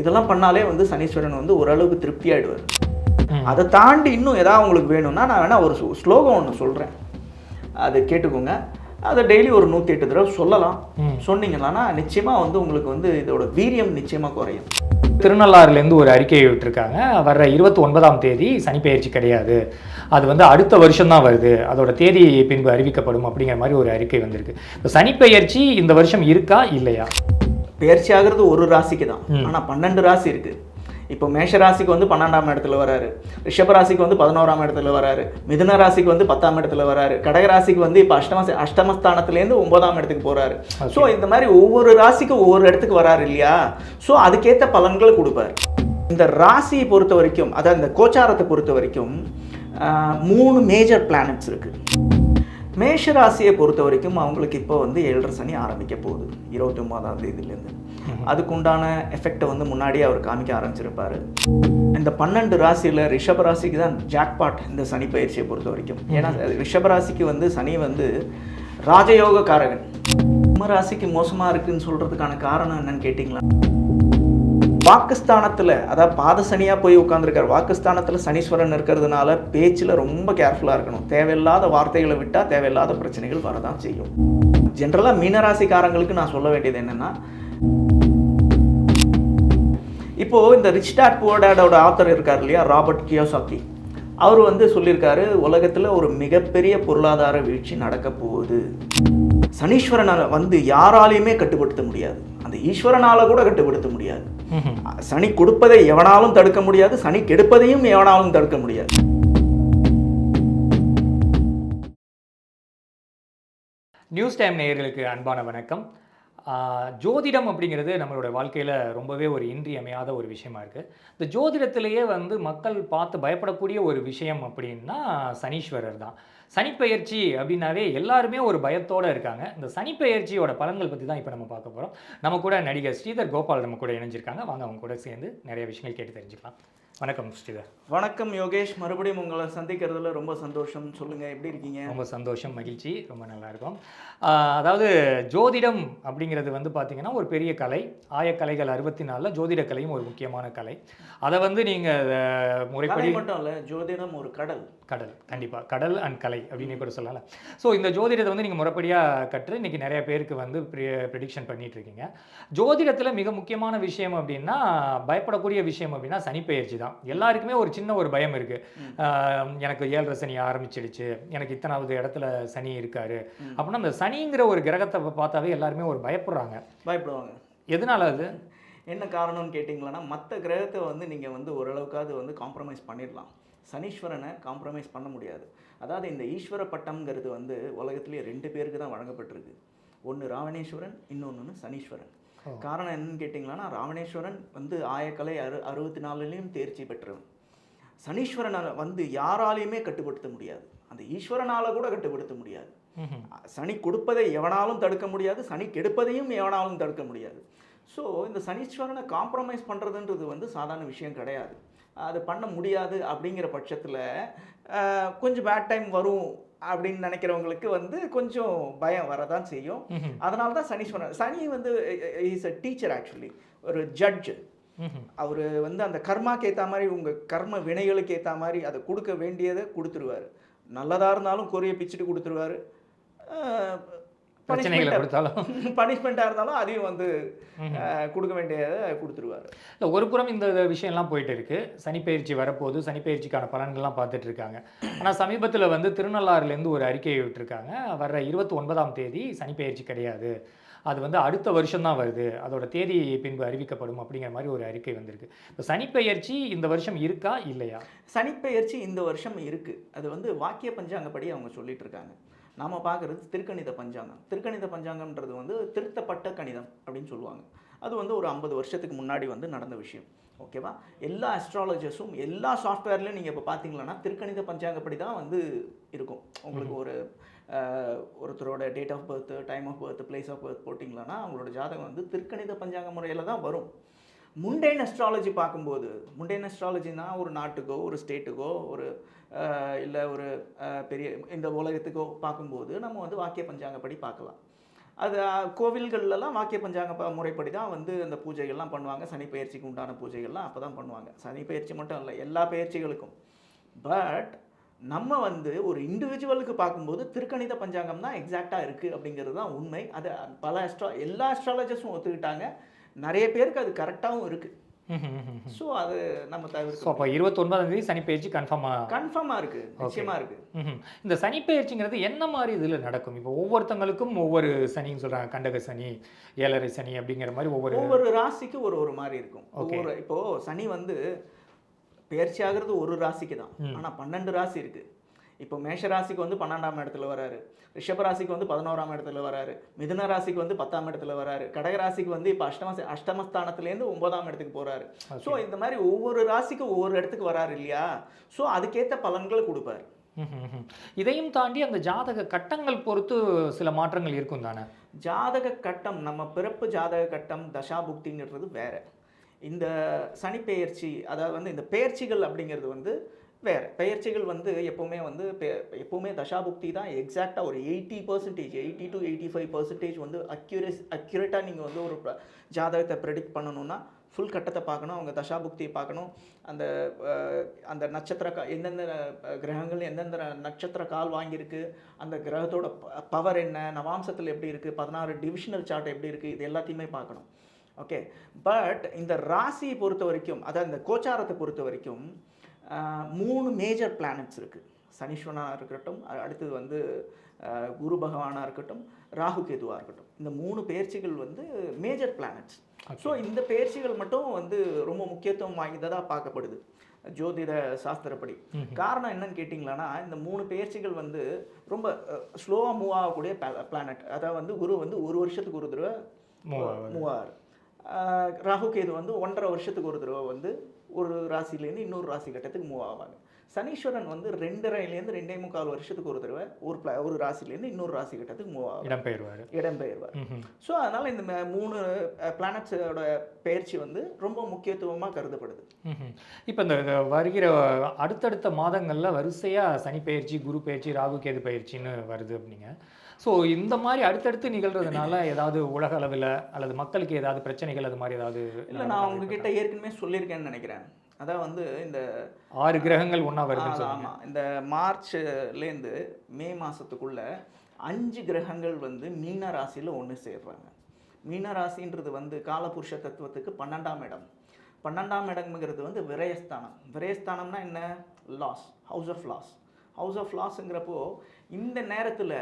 இதெல்லாம் பண்ணாலே வந்து சனீஸ்வரன் வந்து ஓரளவுக்கு திருப்தி ஆகிடுவார். அதை தாண்டி இன்னும் ஏதாவது உங்களுக்கு வேணும்னா நான் வேணால் ஒரு ஸ்லோகம் ஒன்று சொல்கிறேன், அது கேட்டுக்கோங்க. அதை டெய்லி ஒரு 108 தடவை சொல்லலாம். சொன்னீங்கன்னா நிச்சயமாக வந்து உங்களுக்கு வந்து இதோட வீரியம் நிச்சயமாக குறையும். திருநள்ளாறுலேருந்து ஒரு அறிக்கையை விட்டுருக்காங்க. வர்ற 29ஆம் தேதி சனிப்பெயர்ச்சி கிடையாது, அது வந்து அடுத்த வருஷம் தான் வருது, அதோட தேதி பின்பு அறிவிக்கப்படும் அப்படிங்கிற மாதிரி ஒரு அறிக்கை வந்திருக்கு. இப்போ சனிப்பெயர்ச்சி இந்த வருஷம் இருக்கா இல்லையா? பெயர்ச்சி ஆகிறது ஒரு ராசிக்கு தான், ஆனால் 12 ராசி இருக்குது. இப்போ மேஷ ராசிக்கு வந்து 12ஆம் இடத்துல வராரு, ரிஷப ராசிக்கு வந்து 11ஆம் இடத்துல வராரு, மிதுன ராசிக்கு வந்து 10ஆம் இடத்துல வராரு, கடக ராசிக்கு வந்து இப்போ அஷ்டமஸ்தானத்துலேருந்து 9ஆம் இடத்துக்கு போகிறாரு. ஸோ இந்த மாதிரி ஒவ்வொரு ராசிக்கும் ஒவ்வொரு இடத்துக்கு வராரு இல்லையா? ஸோ அதுக்கேற்ற பலன்களை கொடுப்பார். இந்த ராசியை பொறுத்த வரைக்கும், அதாவது இந்த கோச்சாரத்தை பொறுத்த வரைக்கும் 3 மேஜர் பிளானட்ஸ் இருக்குது. மேஷ ராசியை பொறுத்த வரைக்கும் அவங்களுக்கு இப்போ வந்து 7.5 சனி ஆரம்பிக்க போகுது 29ஆம் தேதியிலேருந்து. அதுக்குண்டான எஃபெக்டை வந்து முன்னாடியே அவர் காமிக்க ஆரம்பிச்சிருப்பார். இந்த 12 ராசியில் ரிஷப ராசிக்கு தான் ஜாக்பாட் இந்த சனி பயிற்சியை பொறுத்த வரைக்கும். ஏன்னா ரிஷப ராசிக்கு வந்து சனி வந்து ராஜயோக காரகன். சிம்ம ராசிக்கு மோசமாக இருக்குன்னு சொல்கிறதுக்கான காரணம் என்னன்னு கேட்டிங்களா? வாக்குஸ்தானத்தில், அதாவது பாத சனியாக போய் உட்காந்துருக்கார். வாக்குஸ்தானத்தில் சனீஸ்வரன் இருக்கிறதுனால பேச்சில் ரொம்ப கேர்ஃபுல்லாக இருக்கணும். தேவையில்லாத வார்த்தைகளை விட்டால் தேவையில்லாத பிரச்சனைகள் வரதான் செய்யும். ஜென்ரலாக மீனராசிக்காரங்களுக்கு நான் சொல்ல வேண்டியது என்னென்னா, இப்போது இந்த ரிச் டாட் புவர் டாடோட ஆத்தர் இருக்கார் இல்லையா, ராபர்ட் கியோசாக்கி, அவர் வந்து சொல்லியிருக்காரு, உலகத்தில் ஒரு மிகப்பெரிய பொருளாதார வீழ்ச்சி நடக்க போகுது. சனீஸ்வரனை வந்து யாராலையுமே கட்டுப்படுத்த முடியாது, அந்த ஈஸ்வரனால கூட கட்டுப்படுத்த முடியாது. சனி கொடுப்பதை எவனாலும் தடுக்க முடியாது, சனி கெடுப்பதையும் எவனாலும் தடுக்க முடியாது. நியூஸ் டைம் நேயர்களுக்கு அன்பான வணக்கம். ஜோதிடம் அப்படிங்கிறது நம்மளோட வாழ்க்கையில் ரொம்பவே ஒரு இன்றியமையாத ஒரு விஷயமா இருக்குது. இந்த ஜோதிடத்திலேயே வந்து மக்கள் பார்த்து பயப்படக்கூடிய ஒரு விஷயம் அப்படின்னா சனீஸ்வரர் தான். சனிப்பெயர்ச்சி அப்படின்னாவே எல்லாருமே ஒரு பயத்தோடு இருக்காங்க. இந்த சனிப்பெயர்ச்சியோட பலன்கள் பற்றி தான் இப்போ நம்ம பார்க்க போகிறோம். நம்ம கூட நடிகர் ஸ்ரீதர் கோபால் நம்ம கூட இணைஞ்சிருக்காங்க. வாங்க அவங்க கூட சேர்ந்து நிறைய விஷயங்கள் கேட்டு தெரிஞ்சுக்கலாம். வணக்கம் ஸ்ரீதர். வணக்கம் யோகேஷ், மறுபடியும் உங்களை சந்திக்கிறதுல ரொம்ப சந்தோஷம். சொல்லுங்கள், எப்படி இருக்கீங்க? ரொம்ப சந்தோஷம், மகிழ்ச்சி, ரொம்ப நல்லா இருக்கும். அதாவது ஜோதிடம் அப்படிங்கிறது வந்து பார்த்திங்கன்னா ஒரு பெரிய கலை. ஆயக்கலைகள் 64 ஜோதிட கலையும் ஒரு முக்கியமான கலை. அதை வந்து நீங்கள் முறைப்படி மட்டும் இல்லை, ஜோதிடம் ஒரு கடல். கண்டிப்பாக கடல் அண்ட் கலை அப்படின்னு கூட சொல்லலாம். ஸோ இந்த ஜோதிடத்தை வந்து நீங்கள் முறைப்படியாக கற்று இன்றைக்கி நிறைய பேருக்கு வந்து ப்ரிடிக்ஷன் பண்ணிகிட்ருக்கீங்க. ஜோதிடத்தில் மிக முக்கியமான விஷயம் அப்படின்னா, பயப்படக்கூடிய விஷயம் அப்படின்னா சனிப்பெயர்ச்சி தான். எல்லாருக்குமே ஒரு சின்ன ஒரு பயம் இருக்குது. எனக்கு 7.5 சனி ஆரம்பிச்சிடுச்சு, எனக்கு இத்தனாவது இடத்துல சனி இருக்காரு அப்படின்னா, அந்த சனிங்கிற ஒரு கிரகத்தை பார்த்தாவே எல்லாருமே ஒரு பயப்படுவாங்க. எதனால அது என்ன காரணம்னு கேட்டிங்களன்னா, மற்ற கிரகத்தை வந்து நீங்கள் வந்து ஓரளவுக்காவது வந்து காம்ப்ரமைஸ் பண்ணிடலாம், சனீஸ்வரனை காம்ப்ரமைஸ் பண்ண முடியாது. அதாவது இந்த ஈஸ்வர பட்டம்ங்கிறது வந்து உலகத்திலேயே 2 பேருக்கு தான் வழங்கப்பட்டிருக்கு. ஒன்று ராவணேஸ்வரன், இன்னொன்று சனீஸ்வரன். காரணம் என்னன்னு கேட்டிங்கன்னா, ராவணேஸ்வரன் வந்து ஆயக்கலை 64லையும் தேர்ச்சி பெற்றவன். சனீஸ்வரனை வந்து யாராலையுமே கட்டுப்படுத்த முடியாது, அந்த ஈஸ்வரனால் கூட கட்டுப்படுத்த முடியாது. சனி கொடுப்பதை எவனாலும் தடுக்க முடியாது, சனி கெடுப்பதையும் எவனாலும் தடுக்க முடியாது. ஸோ இந்த சனீஸ்வரனை காம்ப்ரமைஸ் பண்ணுறதுன்றது வந்து சாதாரண விஷயம் கிடையாது. அது பண்ண முடியாது. அப்படிங்கிற பட்சத்தில் கொஞ்சம் பேட் டைம் வரும் அப்படின்னு நினைக்கிறவங்களுக்கு வந்து கொஞ்சம் பயம் வரதான் செய்யும். அதனால தான் சனி வந்து இஸ் அ டீச்சர், ஆக்சுவலி ஒரு ஜட்ஜ். அவர் வந்து அந்த கர்மாக்கு ஏற்ற மாதிரி, உங்கள் கர்ம வினைகளுக்கு ஏற்ற மாதிரி அதை கொடுக்க வேண்டியதை கொடுத்துருவார். நல்லதாக இருந்தாலும் குறைய பிச்சுட்டு கொடுத்துருவார், பனிஷ்மெண்ட்டாக இருந்தாலும் அதையும் வந்து கொடுக்க வேண்டியதை கொடுத்துருவார். இல்லை, ஒரு புறம் இந்த விஷயம்லாம் போயிட்டு இருக்கு. சனிப்பெயர்ச்சி வரப்போது, சனிப்பெயர்ச்சிக்கான பலன்கள்லாம் பார்த்துட்டு இருக்காங்க. ஆனால் சமீபத்தில் வந்து திருநள்ளாறுலேருந்து ஒரு அறிக்கையை விட்டுருக்காங்க. வர்ற 29ஆம் தேதி சனிப்பெயர்ச்சி கிடையாது, அது வந்து அடுத்த வருஷம் தான் வருது, அதோட தேதி பின்பு அறிவிக்கப்படும் அப்படிங்கிற மாதிரி ஒரு அறிக்கை வந்திருக்கு. இப்போ சனிப்பெயர்ச்சி இந்த வருஷம் இருக்கா இல்லையா? சனிப்பெயர்ச்சி இந்த வருஷம் இருக்குது. அது வந்து வாக்கிய பஞ்சாங்கப்படி அவங்க சொல்லிட்டு இருக்காங்க. நாம் பார்க்குறது திருக்கணித பஞ்சாங்கம். திருக்கணித பஞ்சாங்கம்ன்றது வந்து திருத்தப்பட்ட கணிதம் அப்படின்னு சொல்லுவாங்க. அது வந்து ஒரு 50 வருஷத்துக்கு முன்னாடி வந்து நடந்த விஷயம். ஓகேவா? எல்லா அஸ்ட்ராலஜர்ஸும் எல்லா சாஃப்ட்வேர்லையும் நீங்கள் இப்போ பார்த்தீங்கன்னா திருக்கணித பஞ்சாங்கப்படி தான் வந்து இருக்கும். உங்களுக்கு ஒருத்தரோட date of birth, time of birth, place of birth போட்டிங்களன்னா அவங்களோட ஜாதகம் வந்து திருக்கணித பஞ்சாங்க முறையில் தான் வரும். முண்டைன் அஸ்ட்ராலஜி பார்க்கும்போது, முண்டைன் அஸ்ட்ராலஜினா ஒரு நாட்டுக்கோ ஒரு ஸ்டேட்டுக்கோ ஒரு இல்லை ஒரு பெரிய இந்த உலகத்துக்கோ பார்க்கும்போது நம்ம வந்து வாக்கிய பஞ்சாங்கப்படி பார்க்கலாம். அது கோவில்கள்லாம் வாக்கிய பஞ்சாங்க முறைப்படி தான் வந்து அந்த பூஜைகள்லாம் பண்ணுவாங்க. சனி பெயர்ச்சிக்கு உண்டான பூஜைகள்லாம் அப்போ தான் பண்ணுவாங்க. சனி பெயர்ச்சி மட்டும் இல்லை, எல்லா பெயர்ச்சிகளுக்கும். பட் நம்ம வந்து ஒரு இண்டிவிஜுவலுக்கு பார்க்கும்போது திருக்கணித பஞ்சாங்கம் தான் எக்ஸாக்டாக இருக்குது அப்படிங்கிறது தான் உண்மை. அது பல எல்லா அஸ்ட்ராலஜர்ஸும் ஒத்துக்கிட்டாங்க. நிறைய பேருக்கு அது கரெக்டாகவும் இருக்குது. ஸோ அது நம்ம ஸோ அப்போ 29ஆம் தேதி சனி பயிற்சி கன்ஃபார்மாக இருக்குது, நிச்சயமாக இருக்குது. இந்த சனி பயிற்சிங்கிறது என்ன மாதிரி இதில் நடக்கும்? இப்போ ஒவ்வொருத்தங்களுக்கும் ஒவ்வொரு சனின்னு சொல்கிறாங்க, கண்டக சனி, ஏழரை சனி அப்படிங்கிற மாதிரி ஒவ்வொரு ராசிக்கு ஒரு மாதிரி இருக்கும். இப்போது சனி வந்து பெயர்ச்சி ஆகிறது ஒரு ராசிக்கு தான், ஆனால் 12 ராசி இருக்குது. இப்போ மேஷ ராசிக்கு வந்து 12ஆம் இடத்துல வராரு, ரிஷப ராசிக்கு வந்து 11ஆம் இடத்துல வராரு, மிதுன ராசிக்கு வந்து 10ஆம் இடத்துல வராரு, கடக ராசிக்கு வந்து இப்போ அஷ்டமஸ்தானத்துலேருந்து 9ஆம் இடத்துக்கு போகிறாரு. ஸோ இந்த மாதிரி ஒவ்வொரு ராசிக்கு ஒவ்வொரு இடத்துக்கு வராரு இல்லையா? ஸோ அதுக்கேற்ற பலன்களை கொடுப்பாரு. இதையும் தாண்டி அந்த ஜாதக கட்டங்கள் பொறுத்து சில மாற்றங்கள் இருக்கும் தானே? ஜாதக கட்டம், நம்ம பிறப்பு ஜாதக கட்டம் தசாபுக்திங்கிறது வேற. இந்த சனி பெயர்ச்சி, அதாவது வந்து இந்த பெயர்ச்சிகள் அப்படிங்கிறது வந்து வேறு. பெயர்ச்சிகள் வந்து எப்போவுமே தசாபுக்தி தான் எக்ஸாக்டாக ஒரு 80% 80 to 85% வந்து அக்யூரேட்டாக நீங்கள் வந்து ஒரு ஜாதகத்தை ப்ரெடிக்ட் பண்ணணும்னா ஃபுல் கட்டத்தை பார்க்கணும், அவங்க தசாபுக்தியை பார்க்கணும், அந்த அந்த நட்சத்திர எந்தெந்த கிரகங்கள் எந்தெந்த நட்சத்திர கால் வாங்கியிருக்கு, அந்த கிரகத்தோட பவர் என்ன, நவாம்சத்தில் எப்படி இருக்குது, 16 டிவிஷனல் சார்ட் எப்படி இருக்குது, இது எல்லாத்தையுமே பார்க்கணும். ஓகே. பட் இந்த ராசியை பொறுத்த வரைக்கும், அதாவது இந்த கோச்சாரத்தை பொறுத்த வரைக்கும் 3 மேஜர் பிளானட்ஸ் இருக்குது. சனீஸ்வரனாக இருக்கட்டும், அடுத்தது வந்து குரு பகவானாக இருக்கட்டும், ராகு கேதுவாக இருக்கட்டும். இந்த 3 பெயர்ச்சிகள் வந்து மேஜர் பிளானட்ஸ். ஸோ இந்த பெயர்ச்சிகள் மட்டும் வந்து ரொம்ப முக்கியத்துவம் வாய்ந்ததாக பார்க்கப்படுது ஜோதிட சாஸ்திரப்படி. காரணம் என்னன்னு கேட்டிங்களான்னா, இந்த 3 பெயர்ச்சிகள் வந்து ரொம்ப ஸ்லோவாக மூவ் ஆகக்கூடிய பிளானட். அதாவது வந்து குரு வந்து ஒரு வருஷத்துக்கு ஒரு தடவை மூவ் ஆகாரு, ராகு கேது வந்து 1.5 வருஷத்துக்கு ஒரு தடவை வந்து ஒரு ராசிலேருந்து இன்னொரு ராசி கட்டத்துக்கு மூவ் ஆவாங்க. சனீஸ்வரன் வந்து 2.5லேருந்து 2.25 வருஷத்துக்கு ஒரு தடவை ஒரு ராசிலேருந்து இன்னொரு ராசி கட்டத்துக்கு மூவ் ஆகும், இடம்பெயர்வார். ஸோ அதனால் இந்த 3 பிளானட்ஸோட பெயர்ச்சி வந்து ரொம்ப முக்கியத்துவமாக கருதப்படுது. இப்போ இந்த வருகிற அடுத்தடுத்த மாதங்களில் வரிசையாக சனி பயிற்சி, குரு பயிற்சி, ராகு கேது பயிற்சின்னு வருது அப்படிங்க. ஸோ இந்த மாதிரி அடுத்தடுத்து நிகழ்கிறதுனால ஏதாவது உலக அளவில் அல்லது மக்களுக்கு ஏதாவது பிரச்சனைகள் அது மாதிரி ஏதாவது? இல்லை, நான் உங்ககிட்ட ஏற்கனவே சொல்லியிருக்கேன்னு நினைக்கிறேன். அதான் வந்து இந்த 6 கிரகங்கள் ஒன்றா வருது. ஆமாம், இந்த மார்ச்லேருந்து மே மாதத்துக்குள்ள 5 கிரகங்கள் வந்து மீன ராசியில் ஒன்று சேர்றாங்க. மீன ராசின்றது வந்து காலபுருஷ தத்துவத்துக்கு 12ஆம் இடம். 12ஆம் இடம்ங்கிறது வந்து விரயஸ்தானம். விரயஸ்தானம்னா என்ன? Loss, house of loss. House of லாஸ்ங்கிறப்போ இந்த நேரத்தில்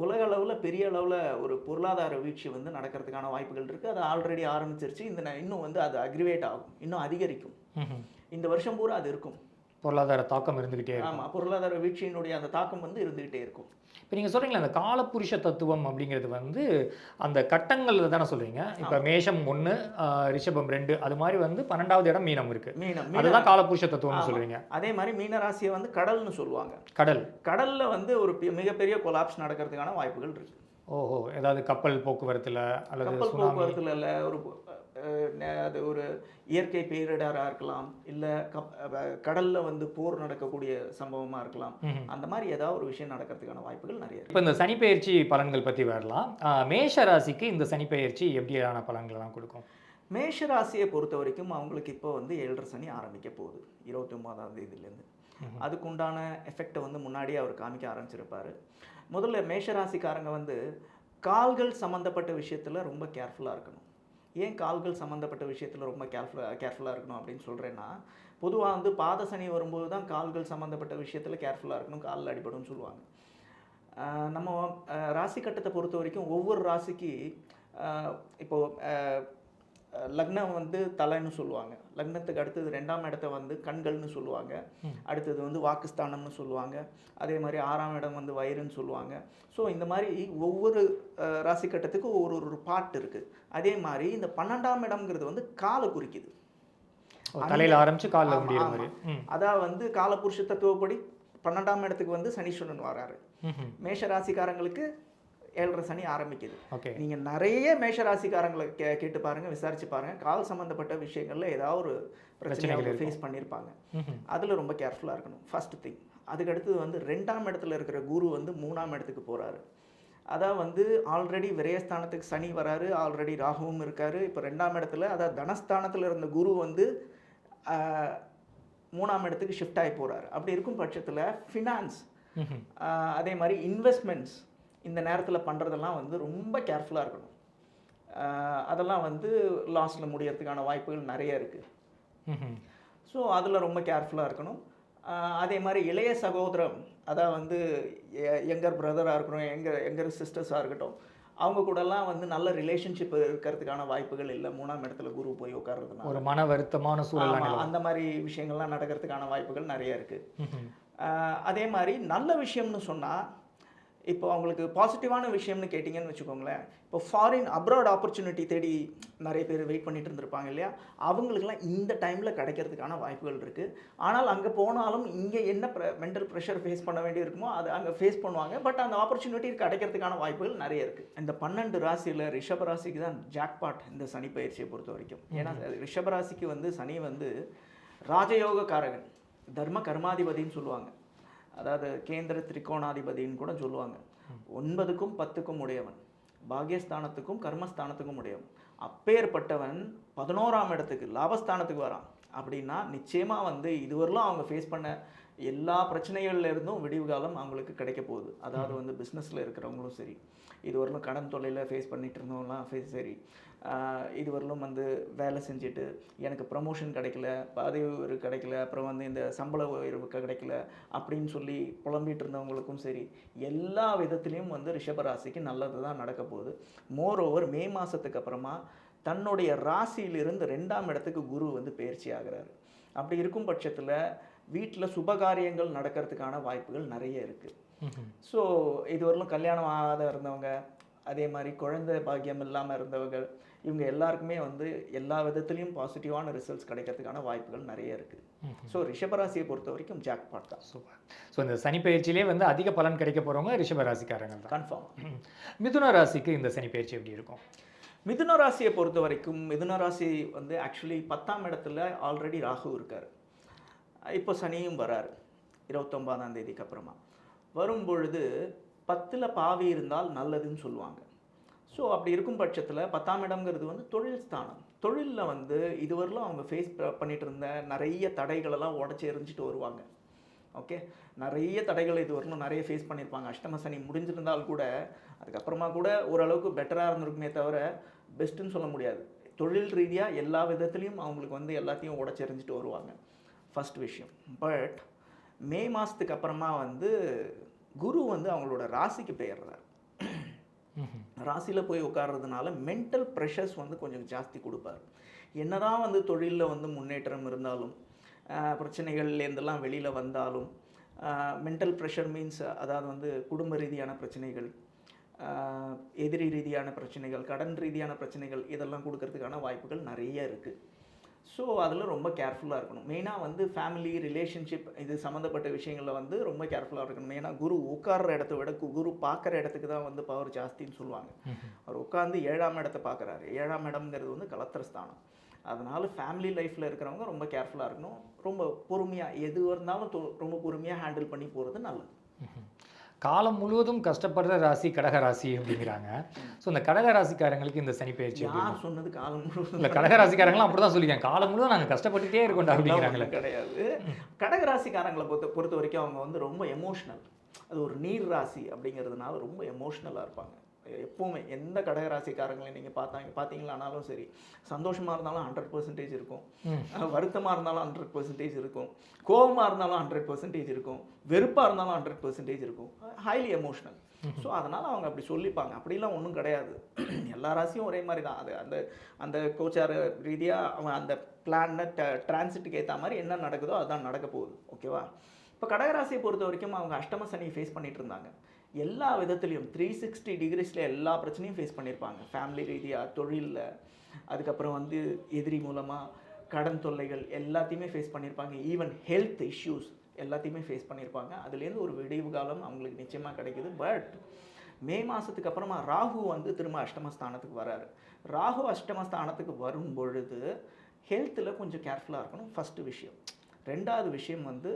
உலக அளவில் பெரிய அளவில் ஒரு பொருளாதார வீழ்ச்சி வந்து நடக்கிறதுக்கான வாய்ப்புகள் இருக்குது. அது ஆல்ரெடி ஆரம்பிச்சிருச்சு. இன்னும் வந்து அது அக்ரிவேட் ஆகும், இன்னும் அதிகரிக்கும். இந்த வருஷம் பூரா அது இருக்கும். பொருளாதார தாக்கம் இருந்துகிட்டே இருக்கும். ஆமாம், பொருளாதார வீழ்ச்சியினுடைய அந்த தாக்கம் வந்து இருந்துகிட்டே இருக்கும். இப்போ நீங்கள் சொல்கிறீங்களா அந்த காலபுருஷ தத்துவம் அப்படிங்கிறது வந்து அந்த கட்டங்கள் தானே சொல்கிறீங்க? இப்போ மேஷம் 1, ரிஷபம் 2, அது மாதிரி வந்து 12வது இடம் மீனம் இருக்குது. அதுதான் காலபுருஷ தத்துவம்னு சொல்கிறீங்க. அதே மாதிரி மீன ராசியை வந்து கடல்னு சொல்லுவாங்க. கடலில் வந்து ஒரு மிகப்பெரிய கொலாப்ஸ் நடக்கிறதுக்கான வாய்ப்புகள் இருக்குது. ஓஹோ, ஏதாவது கப்பல் போக்குவரத்தில் அல்லது கப்பல் போக்குவரத்தில் இல்லை, அது ஒரு இயற்கை பேரிடராக இருக்கலாம், இல்லை கடலில் வந்து போர் நடக்கக்கூடிய சம்பவமாக இருக்கலாம். அந்த மாதிரி ஏதாவது ஒரு விஷயம் நடக்கிறதுக்கான வாய்ப்புகள் நிறைய இருக்குது. இப்போ இந்த சனிப்பெயர்ச்சி பலன்கள் பற்றி வரலாம். மேஷ ராசிக்கு இந்த சனிப்பெயர்ச்சி எப்படியான பலன்கள்லாம் கொடுக்கும்? மேஷ ராசியை பொறுத்த வரைக்கும் அவங்களுக்கு இப்போ வந்து 7.5 சனி ஆரம்பிக்க போகுது 29ஆம் தேதியிலேருந்து. அதுக்குண்டான எஃபெக்டை வந்து முன்னாடியே அவர் காமிக்க ஆரம்பிச்சிருப்பார். முதல்ல மேஷராசிக்காரங்க வந்து கால்கள் சம்மந்தப்பட்ட விஷயத்தில் ரொம்ப கேர்ஃபுல்லாக இருக்கணும். ஏன் கால்கள் சம்மந்தப்பட்ட விஷயத்தில் ரொம்ப கேர்ஃபுல்லாக இருக்கணும் அப்படின்னு சொல்கிறேன்னா, பொதுவாக வந்து பாத சனி வரும்போது தான் கால்கள் சம்மந்தப்பட்ட விஷயத்தில் கேர்ஃபுல்லாக இருக்கணும், காலில் அடிபடும்னு சொல்லுவாங்க. நம்ம ராசி கட்டத்தை பொறுத்த வரைக்கும் ஒவ்வொரு ராசிக்கு இப்போது லக்னம் வந்து தலைன்னு சொல்லுவாங்க, லக்னத்துக்கு அடுத்தது 2ஆம் இடத்த வந்து கண்கள்னு சொல்லுவாங்க, அடுத்தது வந்து வாக்குஸ்தானம்னு சொல்லுவாங்க, அதே மாதிரி 6ஆம் இடம் வந்து வயிறுன்னு சொல்லுவாங்க. ஸோ இந்த மாதிரி ஒவ்வொரு ராசி கட்டத்துக்கும் ஒரு பாட்டு இருக்குது. அதே மாதிரி இந்த 12ஆம் இடம்ங்கிறது வந்து காலை குறிக்குது, தலையில் ஆரம்பிச்சு காலில் முடிகிற மாதிரி. அதான் வந்து காலபுருஷ தத்துவப்படி 12ஆம் இடத்துக்கு வந்து சனீஸ்வரன் வராரு. மேஷ ராசிக்காரங்களுக்கு 7.5 சனி ஆரம்பிக்குது. நீங்கள் நிறைய மேஷராசிக்காரங்களை கேட்டு பாருங்கள், விசாரிச்சு பாருங்கள், கால் சம்மந்தப்பட்ட விஷயங்களில் ஏதாவது ஒரு பிரச்சனைகளை ஃபேஸ் பண்ணியிருப்பாங்க. அதில் ரொம்ப கேர்ஃபுல்லாக இருக்கணும், ஃபர்ஸ்ட் திங். அதுக்கடுத்தது வந்து 2ஆம் இடத்துல இருக்கிற குரு வந்து 3ஆம் இடத்துக்கு போகிறாரு. அதான் வந்து ஆல்ரெடி விரயஸ்தானத்துக்கு சனி வராரு, ஆல்ரெடி ராகுவும் இருக்காரு. இப்போ 2ஆம் இடத்துல, அதாவது தனஸ்தானத்தில் இருந்த குரு வந்து 3ஆம் இடத்துக்கு ஷிஃப்ட் ஆகி போகிறாரு. அப்படி இருக்கும் பட்சத்தில் ஃபினான்ஸ், அதே மாதிரி இன்வெஸ்ட்மெண்ட்ஸ் இந்த நேரத்தில் பண்ணுறதெல்லாம் வந்து ரொம்ப கேர்ஃபுல்லாக இருக்கணும். அதெல்லாம் வந்து லாஸில் முடியறதுக்கான வாய்ப்புகள் நிறைய இருக்குது. ஸோ அதில் ரொம்ப கேர்ஃபுல்லாக இருக்கணும். அதே மாதிரி இளைய சகோதரம், அதான் வந்து யங்கர் பிரதராக இருக்கட்டும், யங்கர் சிஸ்டர்ஸாக இருக்கட்டும், அவங்க கூடலாம் வந்து நல்ல ரிலேஷன்ஷிப் இருக்கிறதுக்கான வாய்ப்புகள் இல்லை. 3ஆம் இடத்துல குரு போய் உட்கார்றதுனால ஒரு மன வருத்தமான சூழல், அந்த மாதிரி விஷயங்கள்லாம் நடக்கிறதுக்கான வாய்ப்புகள் நிறைய இருக்குது. அதே மாதிரி நல்ல விஷயம்னு சொன்னால், இப்போ அவங்களுக்கு பாசிட்டிவான விஷயம்னு கேட்டிங்கன்னு வச்சுக்கோங்களேன், இப்போ ஃபாரின் அப்ராட் ஆப்பர்ச்சுனிட்டி தேடி நிறைய பேர் வெயிட் பண்ணிட்டு இருந்திருப்பாங்க இல்லையா, அவங்களுக்குலாம் இந்த டைமில் கிடைக்கிறதுக்கான வாய்ப்புகள் இருக்குது. ஆனால் அங்கே போனாலும் இங்கே என்ன மென்டல் ப்ரெஷர் ஃபேஸ் பண்ண வேண்டி இருக்குமோ அது அங்கே ஃபேஸ் பண்ணுவாங்க. பட் அந்த ஆப்பர்ச்சுனிட்டி கிடைக்கிறதுக்கான வாய்ப்புகள் நிறைய இருக்குது. இந்த 12 ராசியில் ரிஷப ராசிக்கு தான் ஜாக்பாட் இந்த சனி பயிற்சியை பொறுத்த வரைக்கும். ஏன்னா ரிஷப ராசிக்கு வந்து சனி வந்து ராஜயோக காரகன், தர்ம கர்மாதிபதின்னு சொல்லுவாங்க. அதாவது கேந்திர திரிகோணாதிபதின்னு கூட சொல்லுவாங்க. 9க்கும் 10க்கும் உடையவன், பாக்யஸ்தானத்துக்கும் கர்மஸ்தானத்துக்கும் உடையவன். அப்பேற்பட்டவன் 11ஆம் இடத்துக்கு லாபஸ்தானத்துக்கு வரான் அப்படின்னா நிச்சயமாக வந்து இதுவரையிலும் அவங்க ஃபேஸ் பண்ண எல்லா பிரச்சனைகள்ல இருந்தும் விடிவு காலம் அவங்களுக்கு கிடைக்க போகுது. அதாவது வந்து பிஸ்னஸில் இருக்கிறவங்களும் சரி, இதுவரையிலும் கடன் தொல்லையில் ஃபேஸ் பண்ணிட்டு இருந்தவங்களாம் சரி, இதுவரையிலும் வந்து வேலை செஞ்சுட்டு எனக்கு ப்ரமோஷன் கிடைக்கல, பதவி உயர்வு கிடைக்கல, அப்புறம் வந்து இந்த சம்பள உயர்வு கிடைக்கல அப்படின்னு சொல்லி புலம்பிகிட்டு இருந்தவங்களுக்கும் சரி, எல்லா விதத்துலேயும் வந்து ரிஷபராசிக்கு நல்லது தான் நடக்க போகுது. மோரோவர் மே மாதத்துக்கு அப்புறமா தன்னுடைய ராசியிலிருந்து 2ஆம் இடத்துக்கு குரு வந்து பயிற்சி ஆகிறாரு. அப்படி இருக்கும் பட்சத்தில் வீட்டில் சுபகாரியங்கள் நடக்கிறதுக்கான வாய்ப்புகள் நிறைய இருக்குது. ஸோ இதுவரையிலும் கல்யாணம் ஆகாத இருந்தவங்க, அதே மாதிரி குழந்தை பாக்கியம் இல்லாமல் இருந்தவங்க, இவங்க எல்லாருக்குமே வந்து எல்லா விதத்துலேயும் பாசிட்டிவான ரிசல்ட்ஸ் கிடைக்கிறதுக்கான வாய்ப்புகள் நிறைய இருக்குது. ஸோ ரிஷபராசியை பொறுத்த வரைக்கும் ஜாக்பாட் தான். சூப்பர். ஸோ இந்த சனி பயிற்சியிலே வந்து அதிக பலன் கிடைக்க போகிறவங்க ரிஷபராசிக்காரங்க தான். கன்ஃபார்ம். மிதுன ராசிக்கு இந்த சனி பயிற்சி எப்படி இருக்கும்? மிதுன ராசியை பொறுத்த வரைக்கும் மிதுன ராசி வந்து ஆக்சுவலி 10ஆம் இடத்துல ஆல்ரெடி ராகு இருக்கார். இப்போ சனியும் வராரு 29ஆம் தேதிக்கு அப்புறமா. வரும்பொழுது 10ல் பாவி இருந்தால் நல்லதுன்னு சொல்லுவாங்க. ஸோ அப்படி இருக்கும் பட்சத்தில் 10ஆம் இடம்ங்கிறது வந்து தொழில் ஸ்தானம். தொழிலில் வந்து இதுவரையிலும் அவங்க ஃபேஸ் பண்ணிட்டு இருந்த நிறைய தடைகளெல்லாம் உடச்சி எறிஞ்சிட்டு வருவாங்க. ஓகே, நிறைய தடைகள் இதுவரையிலும் நிறைய ஃபேஸ் பண்ணியிருப்பாங்க. அஷ்டம சனி முடிஞ்சிருந்தால் கூட அதுக்கப்புறமா கூட ஓரளவுக்கு பெட்டராக இருந்திருக்குமே தவிர பெஸ்ட்டுன்னு சொல்ல முடியாது. தொழில் ரீதியாக எல்லா விதத்துலேயும் அவங்களுக்கு வந்து எல்லாத்தையும் உடச்சி எறிஞ்சிட்டு வருவாங்க. ஃபஸ்ட் விஷயம். பட் மே மாதத்துக்கு அப்புறமா வந்து குரு வந்து அவங்களோட ராசிக்கு பெயர்றார். ராசியில் போய் உட்கார்றதுனால மென்டல் ப்ரெஷர்ஸ் வந்து கொஞ்சம் ஜாஸ்தி கொடுப்பார். என்னதான் வந்து தொழிலில் வந்து முன்னேற்றம் இருந்தாலும், பிரச்சனைகள்லேருந்தெல்லாம் வெளியில் வந்தாலும், மென்டல் ப்ரெஷர் மீன்ஸ் அதாவது வந்து குடும்ப ரீதியான பிரச்சனைகள், எதிரி ரீதியான பிரச்சனைகள், கடன் ரீதியான பிரச்சனைகள், இதெல்லாம் கொடுக்கறதுக்கான வாய்ப்புகள் நிறைய இருக்குது. ஸோ அதில் ரொம்ப கேர்ஃபுல்லாக இருக்கணும். மெயினாக வந்து ஃபேமிலி ரிலேஷன்ஷிப் இது சம்மந்தப்பட்ட விஷயங்களில் வந்து ரொம்ப கேர்ஃபுல்லாக இருக்கணும். மெயினாக குரு உட்கார்ற இடத்த விட குரு பார்க்குற இடத்துக்கு தான் வந்து பவர் ஜாஸ்தின்னு சொல்லுவாங்க. அவர் உட்காந்து 7ஆம் இடத்தை பார்க்குறாரு. 7ஆம் இடம்ங்கிறது வந்து கலத்திரஸ்தானம். அதனால் ஃபேமிலி லைஃப்பில் இருக்கிறவங்க ரொம்ப கேர்ஃபுல்லாக இருக்கணும். ரொம்ப பொறுமையாக எது இருந்தாலும் ரொம்ப பொறுமையாக ஹேண்டில் பண்ணி போகிறது நல்லது. காலம் முழுவதும் கஷ்டப்படுற ராசி கடக ராசி அப்படிங்கிறாங்க. ஸோ இந்த கடக ராசிக்காரங்களுக்கு இந்த சனி பயிற்சி யார் சொன்னது காலம் முழுவதும்? இல்லை, கடக ராசிக்காரங்களாம் அப்படி தான் சொல்லியிருக்காங்க. காலம் முழுவதும் நாங்கள் கஷ்டப்பட்டுட்டே இருக்கோம் அப்படிங்கிறாங்களே. கிடையாது. கடக ராசிக்காரங்களை பொறுத்த வரைக்கும் அவங்க வந்து ரொம்ப எமோஷ்னல். அது ஒரு நீர் ராசி அப்படிங்கிறதுனால ரொம்ப எமோஷ்னலாக இருப்பாங்க. எப்போவுமே எந்த கடகராசிக்காரங்களையும் நீங்கள் பார்த்தீங்களானாலும் சரி, சந்தோஷமாக இருந்தாலும் 100% இருக்கும், வருத்தமாக இருந்தாலும் 100% இருக்கும், கோபமாக இருந்தாலும் 100% இருக்கும், வெறுப்பாக இருந்தாலும் 100% இருக்கும். Highly emotional. ஸோ அதனால் அவங்க அப்படி சொல்லிப்பாங்க. அப்படிலாம் ஒன்றும் கிடையாது. எல்லா ராசியும் ஒரே மாதிரி தான். அது அந்த அந்த கோச்சார ரீதியாக அவன் அந்த பிளானை டிரான்சிட்டுக்கு ஏற்ற மாதிரி என்ன நடக்குதோ அதுதான் நடக்க போகுது. ஓகேவா? இப்போ கடகராசியை பொறுத்த வரைக்கும் அவங்க அஷ்டம சனி ஃபேஸ் பண்ணிட்டு இருந்தாங்க. எல்லா விதத்துலேயும் 360 டிகிரிஸில் எல்லா பிரச்சனையும் ஃபேஸ் பண்ணியிருப்பாங்க. ஃபேமிலி ரீதியாக, தொழிலில், அதுக்கப்புறம் வந்து எதிரி மூலமாக கடன் தொல்லைகள் எல்லாத்தையுமே ஃபேஸ் பண்ணியிருப்பாங்க. ஈவன் ஹெல்த் இஷ்யூஸ் எல்லாத்தையுமே ஃபேஸ் பண்ணியிருப்பாங்க. அதுலேருந்து ஒரு விடிவு காலம் அவங்களுக்கு நிச்சயமாக கிடைக்குது. பட் மே மாதத்துக்கு அப்புறமா ராகு வந்து திரும்ப அஷ்டமஸ்தானத்துக்கு வராரு. ராகு அஷ்டமஸ்தானத்துக்கு வரும் பொழுது ஹெல்த்தில் கொஞ்சம் கேர்ஃபுல்லாக இருக்கணும். ஃபஸ்ட்டு விஷயம். ரெண்டாவது விஷயம் வந்து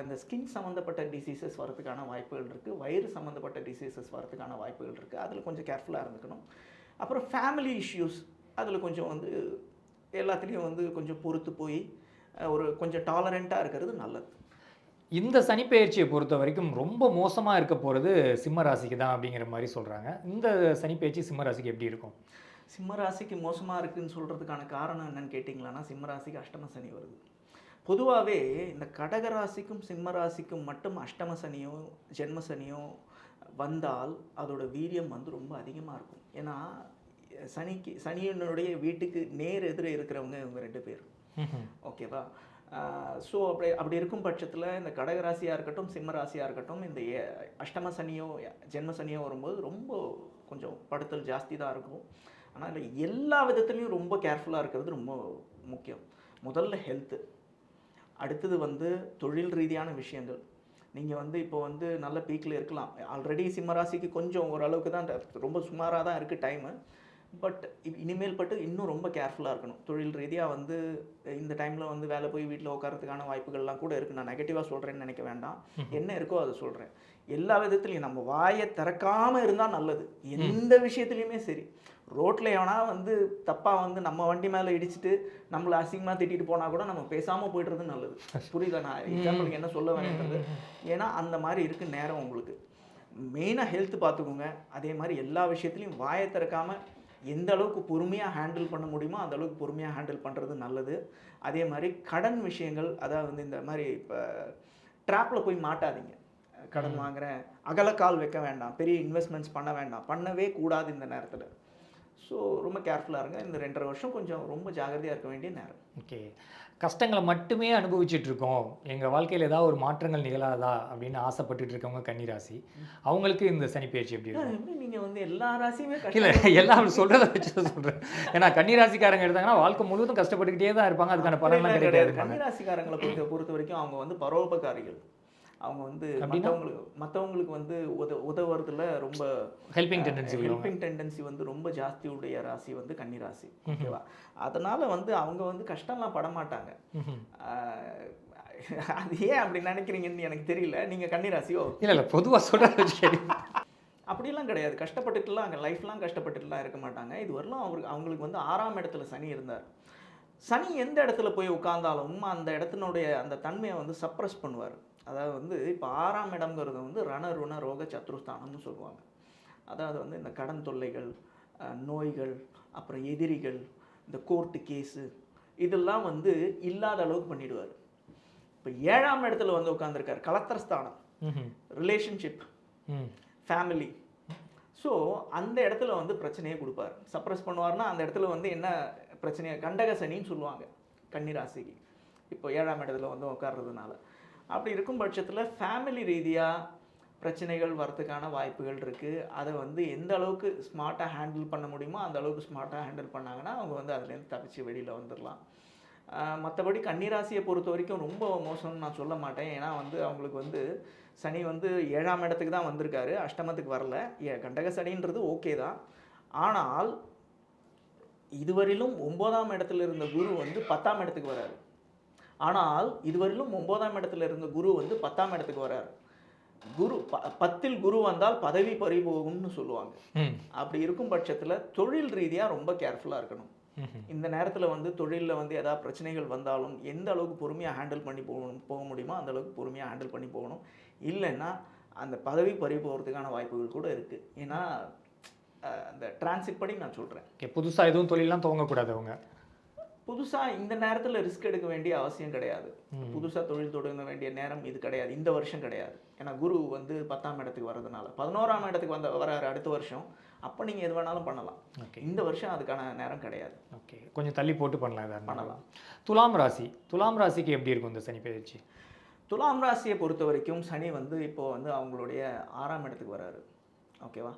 இந்த ஸ்கின் சம்மந்தப்பட்ட டிசீசஸ் வரதுக்கான வாய்ப்புகள் இருக்குது, வயிறு சம்மந்தப்பட்ட டிசீசஸ் வரதுக்கான வாய்ப்புகள் இருக்குது. அதில் கொஞ்சம் கேர்ஃபுல்லாக இருந்துக்கணும். அப்புறம் ஃபேமிலி இஷ்யூஸ் அதில் கொஞ்சம் வந்து எல்லாத்துலேயும் வந்து கொஞ்சம் பொறுத்து போய் ஒரு கொஞ்சம் டாலரண்ட்டாக இருக்கிறது நல்லது. இந்த சனிப்பெயர்ச்சியை பொறுத்த வரைக்கும் ரொம்ப மோசமாக இருக்க போகிறது சிம்ம ராசிக்கு தான் அப்படிங்கிற மாதிரி சொல்கிறாங்க. இந்த சனிப்பெயர்ச்சி சிம்ம ராசிக்கு எப்படி இருக்கும்? சிம்ம ராசிக்கு மோசமாக இருக்குதுன்னு சொல்கிறதுக்கான காரணம் என்னன்னு கேட்டிங்களான்னா, சிம்ம ராசிக்கு அஷ்டம சனி வருது. பொதுவாகவே இந்த கடக ராசிக்கும் சிம்ம ராசிக்கும் மட்டும் அஷ்டம சனியோ ஜென்ம சனியோ வந்தால் அதோட வீரியம் வந்து ரொம்ப அதிகமாக இருக்கும். ஏன்னா சனியினுடைய வீட்டுக்கு நேர் எதிரே இருக்கிறவங்க இவங்க 2 பேர். ஓகேவா? ஸோ அப்படி இருக்கும் பட்சத்தில் இந்த கடகராசியாக இருக்கட்டும் சிம்ம ராசியாக இருக்கட்டும் இந்த அஷ்டம சனியோ ஜென்ம சனியோ வரும்போது ரொம்ப கொஞ்சம் படுத்தல் ஜாஸ்தி தான் இருக்கும். ஆனால் இல்லை எல்லா விதத்துலேயும் ரொம்ப கேர்ஃபுல்லாக இருக்கிறது ரொம்ப முக்கியம். முதல்ல ஹெல்த்து, அடுத்தது வந்து தொழில் ரீதியான விஷயங்கள். நீங்கள் வந்து இப்போ வந்து நல்ல பீக்கில் இருக்கலாம். ஆல்ரெடி சிம்ம ராசிக்கு கொஞ்சம் ஓரளவுக்கு தான் ரொம்ப சுமாராக தான் இருக்குது டைமு. பட் இனிமேல் பட்டு இன்னும் ரொம்ப கேர்ஃபுல்லாக இருக்கணும். தொழில் ரீதியாக வந்து இந்த டைமில் வந்து வேலை போய் வீட்டில் உட்காரத்துக்கான வாய்ப்புகள்லாம் கூட இருக்குது. நான் நெகட்டிவாக சொல்கிறேன்னு நினைக்க வேண்டாம். என்ன இருக்கோ அதை சொல்கிறேன். எல்லா விதத்துலையும் நம்ம வாயை திறக்காமல் இருந்தால் நல்லது. எந்த விஷயத்துலையுமே சரி. ரோட்டில் எவனா வந்து தப்பாக வந்து நம்ம வண்டி மேலே இடிச்சிட்டு நம்மளை அசிங்கமாக திட்டிட்டு போனால் கூட நம்ம பேசாமல் போய்டுறது நல்லது. புரியுதா நான் எக்ஸாம்பிளுக்கு என்ன சொல்ல வேணுன்றது? ஏன்னா அந்த மாதிரி இருக்குது நேரம் உங்களுக்கு. மெயினாக ஹெல்த் பார்த்துக்கோங்க. அதே மாதிரி எல்லா விஷயத்துலையும் வாயை திறக்காமல் எந்த அளவுக்கு பொறுமையாக ஹேண்டில் பண்ண முடியுமோ அந்த அளவுக்கு பொறுமையாக ஹேண்டில் பண்ணுறது நல்லது. அதே மாதிரி கடன் விஷயங்கள், அதாவது வந்து இந்த மாதிரி இப்போ ட்ராப்பில் போய் மாட்டாதீங்க. கடன் வாங்குகிறேன், அகலக்கால் வைக்க வேண்டாம், பெரிய இன்வெஸ்ட்மெண்ட்ஸ் பண்ண வேண்டாம், பண்ணவே கூடாது இந்த நேரத்தில். ஸோ ரொம்ப கேர்ஃபுல்லாக இருங்க. இந்த 2.5 வருஷம் கொஞ்சம் ரொம்ப ஜாகிரதையாக இருக்க வேண்டிய நேரம். ஓகே. கஷ்டங்களை மட்டுமே அனுபவிச்சுட்டு இருக்கோம், எங்கள் வாழ்க்கையில் ஏதாவது ஒரு மாற்றங்கள் நிகழாதா அப்படின்னு ஆசைப்பட்டுட்டு இருக்கவங்க கன்னிராசி, அவங்களுக்கு இந்த சனிப்பெயர்ச்சி எப்படி இருக்கும்? எப்படி நீங்கள் வந்து எல்லா ராசியுமே இல்லை, எல்லாம் சொல்கிறத வச்சு சொல்கிறேன். ஏன்னா கன்னிராசிக்காரங்க எடுத்தாங்கன்னா வாழ்க்கை முழுவதும் கஷ்டப்பட்டுக்கிட்டே தான் இருப்பாங்க, அதுக்கான பலன்லாம் கிடையாது. கன்னிராசிக்காரங்களை பொறுத்த வரைக்கும் அவங்க வந்து பரோபகாரிகள். அவங்க வந்து மற்றவங்களுக்கு வந்து உதவுறதுல ரொம்ப ஹெல்பிங் டெண்டன்சி வந்து ரொம்ப ஜாஸ்தி உடைய ராசி வந்து கன்னிராசி. ஓகேவா? அதனால வந்து அவங்க வந்து கஷ்டம்லாம் படமாட்டாங்க. அது ஏன் அப்படி நினைக்கிறீங்கன்னு எனக்கு தெரியல. நீங்கள் கன்னிராசியோ? இல்லை, பொதுவாக சொல்கிறது அப்படிலாம் கிடையாது. கஷ்டப்பட்டுட்டுலாம் அங்கே லைஃப்லாம் கஷ்டப்பட்டுட்டுலாம் இருக்க மாட்டாங்க. இது வரலாம் அவங்களுக்கு வந்து 6ஆம் இடத்துல சனி இருந்தார். சனி எந்த இடத்துல போய் உட்கார்ந்தாலும் அந்த இடத்தினுடைய அந்த தன்மையை வந்து சப்ரஸ் பண்ணுவார். அதாவது வந்து இப்போ 6ஆம் இடம்ங்கிறது வந்து ருண ரோக சத்ருஸ்தானம்னு சொல்லுவாங்க. அதாவது வந்து இந்த கடன் தொல்லைகள், நோய்கள், அப்புறம் எதிரிகள், இந்த கோர்ட்டு கேஸு இதெல்லாம் வந்து இல்லாத அளவுக்கு பண்ணிடுவார். இப்போ 7ஆம் இடத்துல வந்து உட்காந்துருக்கார், கலத்திரஸ்தானம், ரிலேஷன்ஷிப், ஃபேமிலி. ஸோ அந்த இடத்துல வந்து பிரச்சனையை கொடுப்பார். சப்ரஸ் பண்ணுவார்னா அந்த இடத்துல வந்து என்ன பிரச்சனையை கண்டக சனின்னு சொல்லுவாங்க கன்னிராசிக்கு. இப்போ 7ஆம் இடத்துல வந்து உட்கார்றதுனால அப்படி இருக்கும் பட்சத்தில் ஃபேமிலி ரீதியாக பிரச்சனைகள் வரதுக்கான வாய்ப்புகள் இருக்குது. அதை வந்து எந்த அளவுக்கு ஸ்மார்ட்டாக ஹேண்டில் பண்ண முடியுமோ அந்த அளவுக்கு ஸ்மார்ட்டாக ஹேண்டில் பண்ணாங்கன்னா அவங்க வந்து அதுலேருந்து தப்பிச்சு வெளியில் வந்துடலாம். மற்றபடி கன்னிராசியை பொறுத்த வரைக்கும் ரொம்ப மோசம்னு நான் சொல்ல மாட்டேன். ஏன்னா வந்து அவங்களுக்கு வந்து சனி வந்து 7ஆம் இடத்துக்கு தான் வந்திருக்காரு, அஷ்டமத்துக்கு வரல. கண்டக சனின்றது ஓகே தான். ஆனால் இதுவரையிலும் 9ஆம் இடத்துல இருந்த குரு வந்து 10ஆம் இடத்துக்கு வராரு. ஆனால் இதுவரையிலும் 9ஆம் இடத்துல இருந்த குரு வந்து 10ஆம் இடத்துக்கு வராரு. குரு 10ல் குரு வந்தால் பதவி பறிபோகும்னு சொல்லுவாங்க. அப்படி இருக்கும் பட்சத்தில் தொழில் ரீதியாக ரொம்ப கேர்ஃபுல்லாக இருக்கணும். இந்த நேரத்தில் வந்து தொழிலில் வந்து ஏதாவது பிரச்சனைகள் வந்தாலும் எந்த அளவுக்கு பொறுமையாக ஹேண்டில் பண்ணி போக முடியுமோ அந்த அளவுக்கு பொறுமையாக ஹேண்டில் பண்ணி போகணும். இல்லைன்னா அந்த பதவி பறி போகிறதுக்கான வாய்ப்புகள் கூட இருக்குது. ஏன்னா அந்த டிரான்சிட் படி நான் சொல்கிறேன். புதுசாக எதுவும் தொழிலெலாம் துவங்கக்கூடாது. அவங்க புதுசாக இந்த நேரத்தில் ரிஸ்க் எடுக்க வேண்டிய அவசியம் கிடையாது. புதுசாக தொழில் தொடங்க வேண்டிய நேரம் இது கிடையாது, இந்த வருஷம் கிடையாது. ஏன்னா குரு வந்து 10ஆம் இடத்துக்கு வர்றதுனால 11ஆம் இடத்துக்கு வராரு அடுத்த வருஷம். அப்போ நீங்கள் எது வேணாலும் பண்ணலாம். இந்த வருஷம் அதுக்கான நேரம் கிடையாது. ஓகே, கொஞ்சம் தள்ளி போட்டு பண்ணலாம். துலாம் ராசி, துலாம் ராசிக்கு எப்படி இருக்கும் இந்த சனி பெயர்ச்சி? துலாம் ராசியை பொறுத்த வரைக்கும் சனி வந்து இப்போது வந்து அவங்களுடைய 6ஆம் இடத்துக்கு வராரு. ஓகேவா?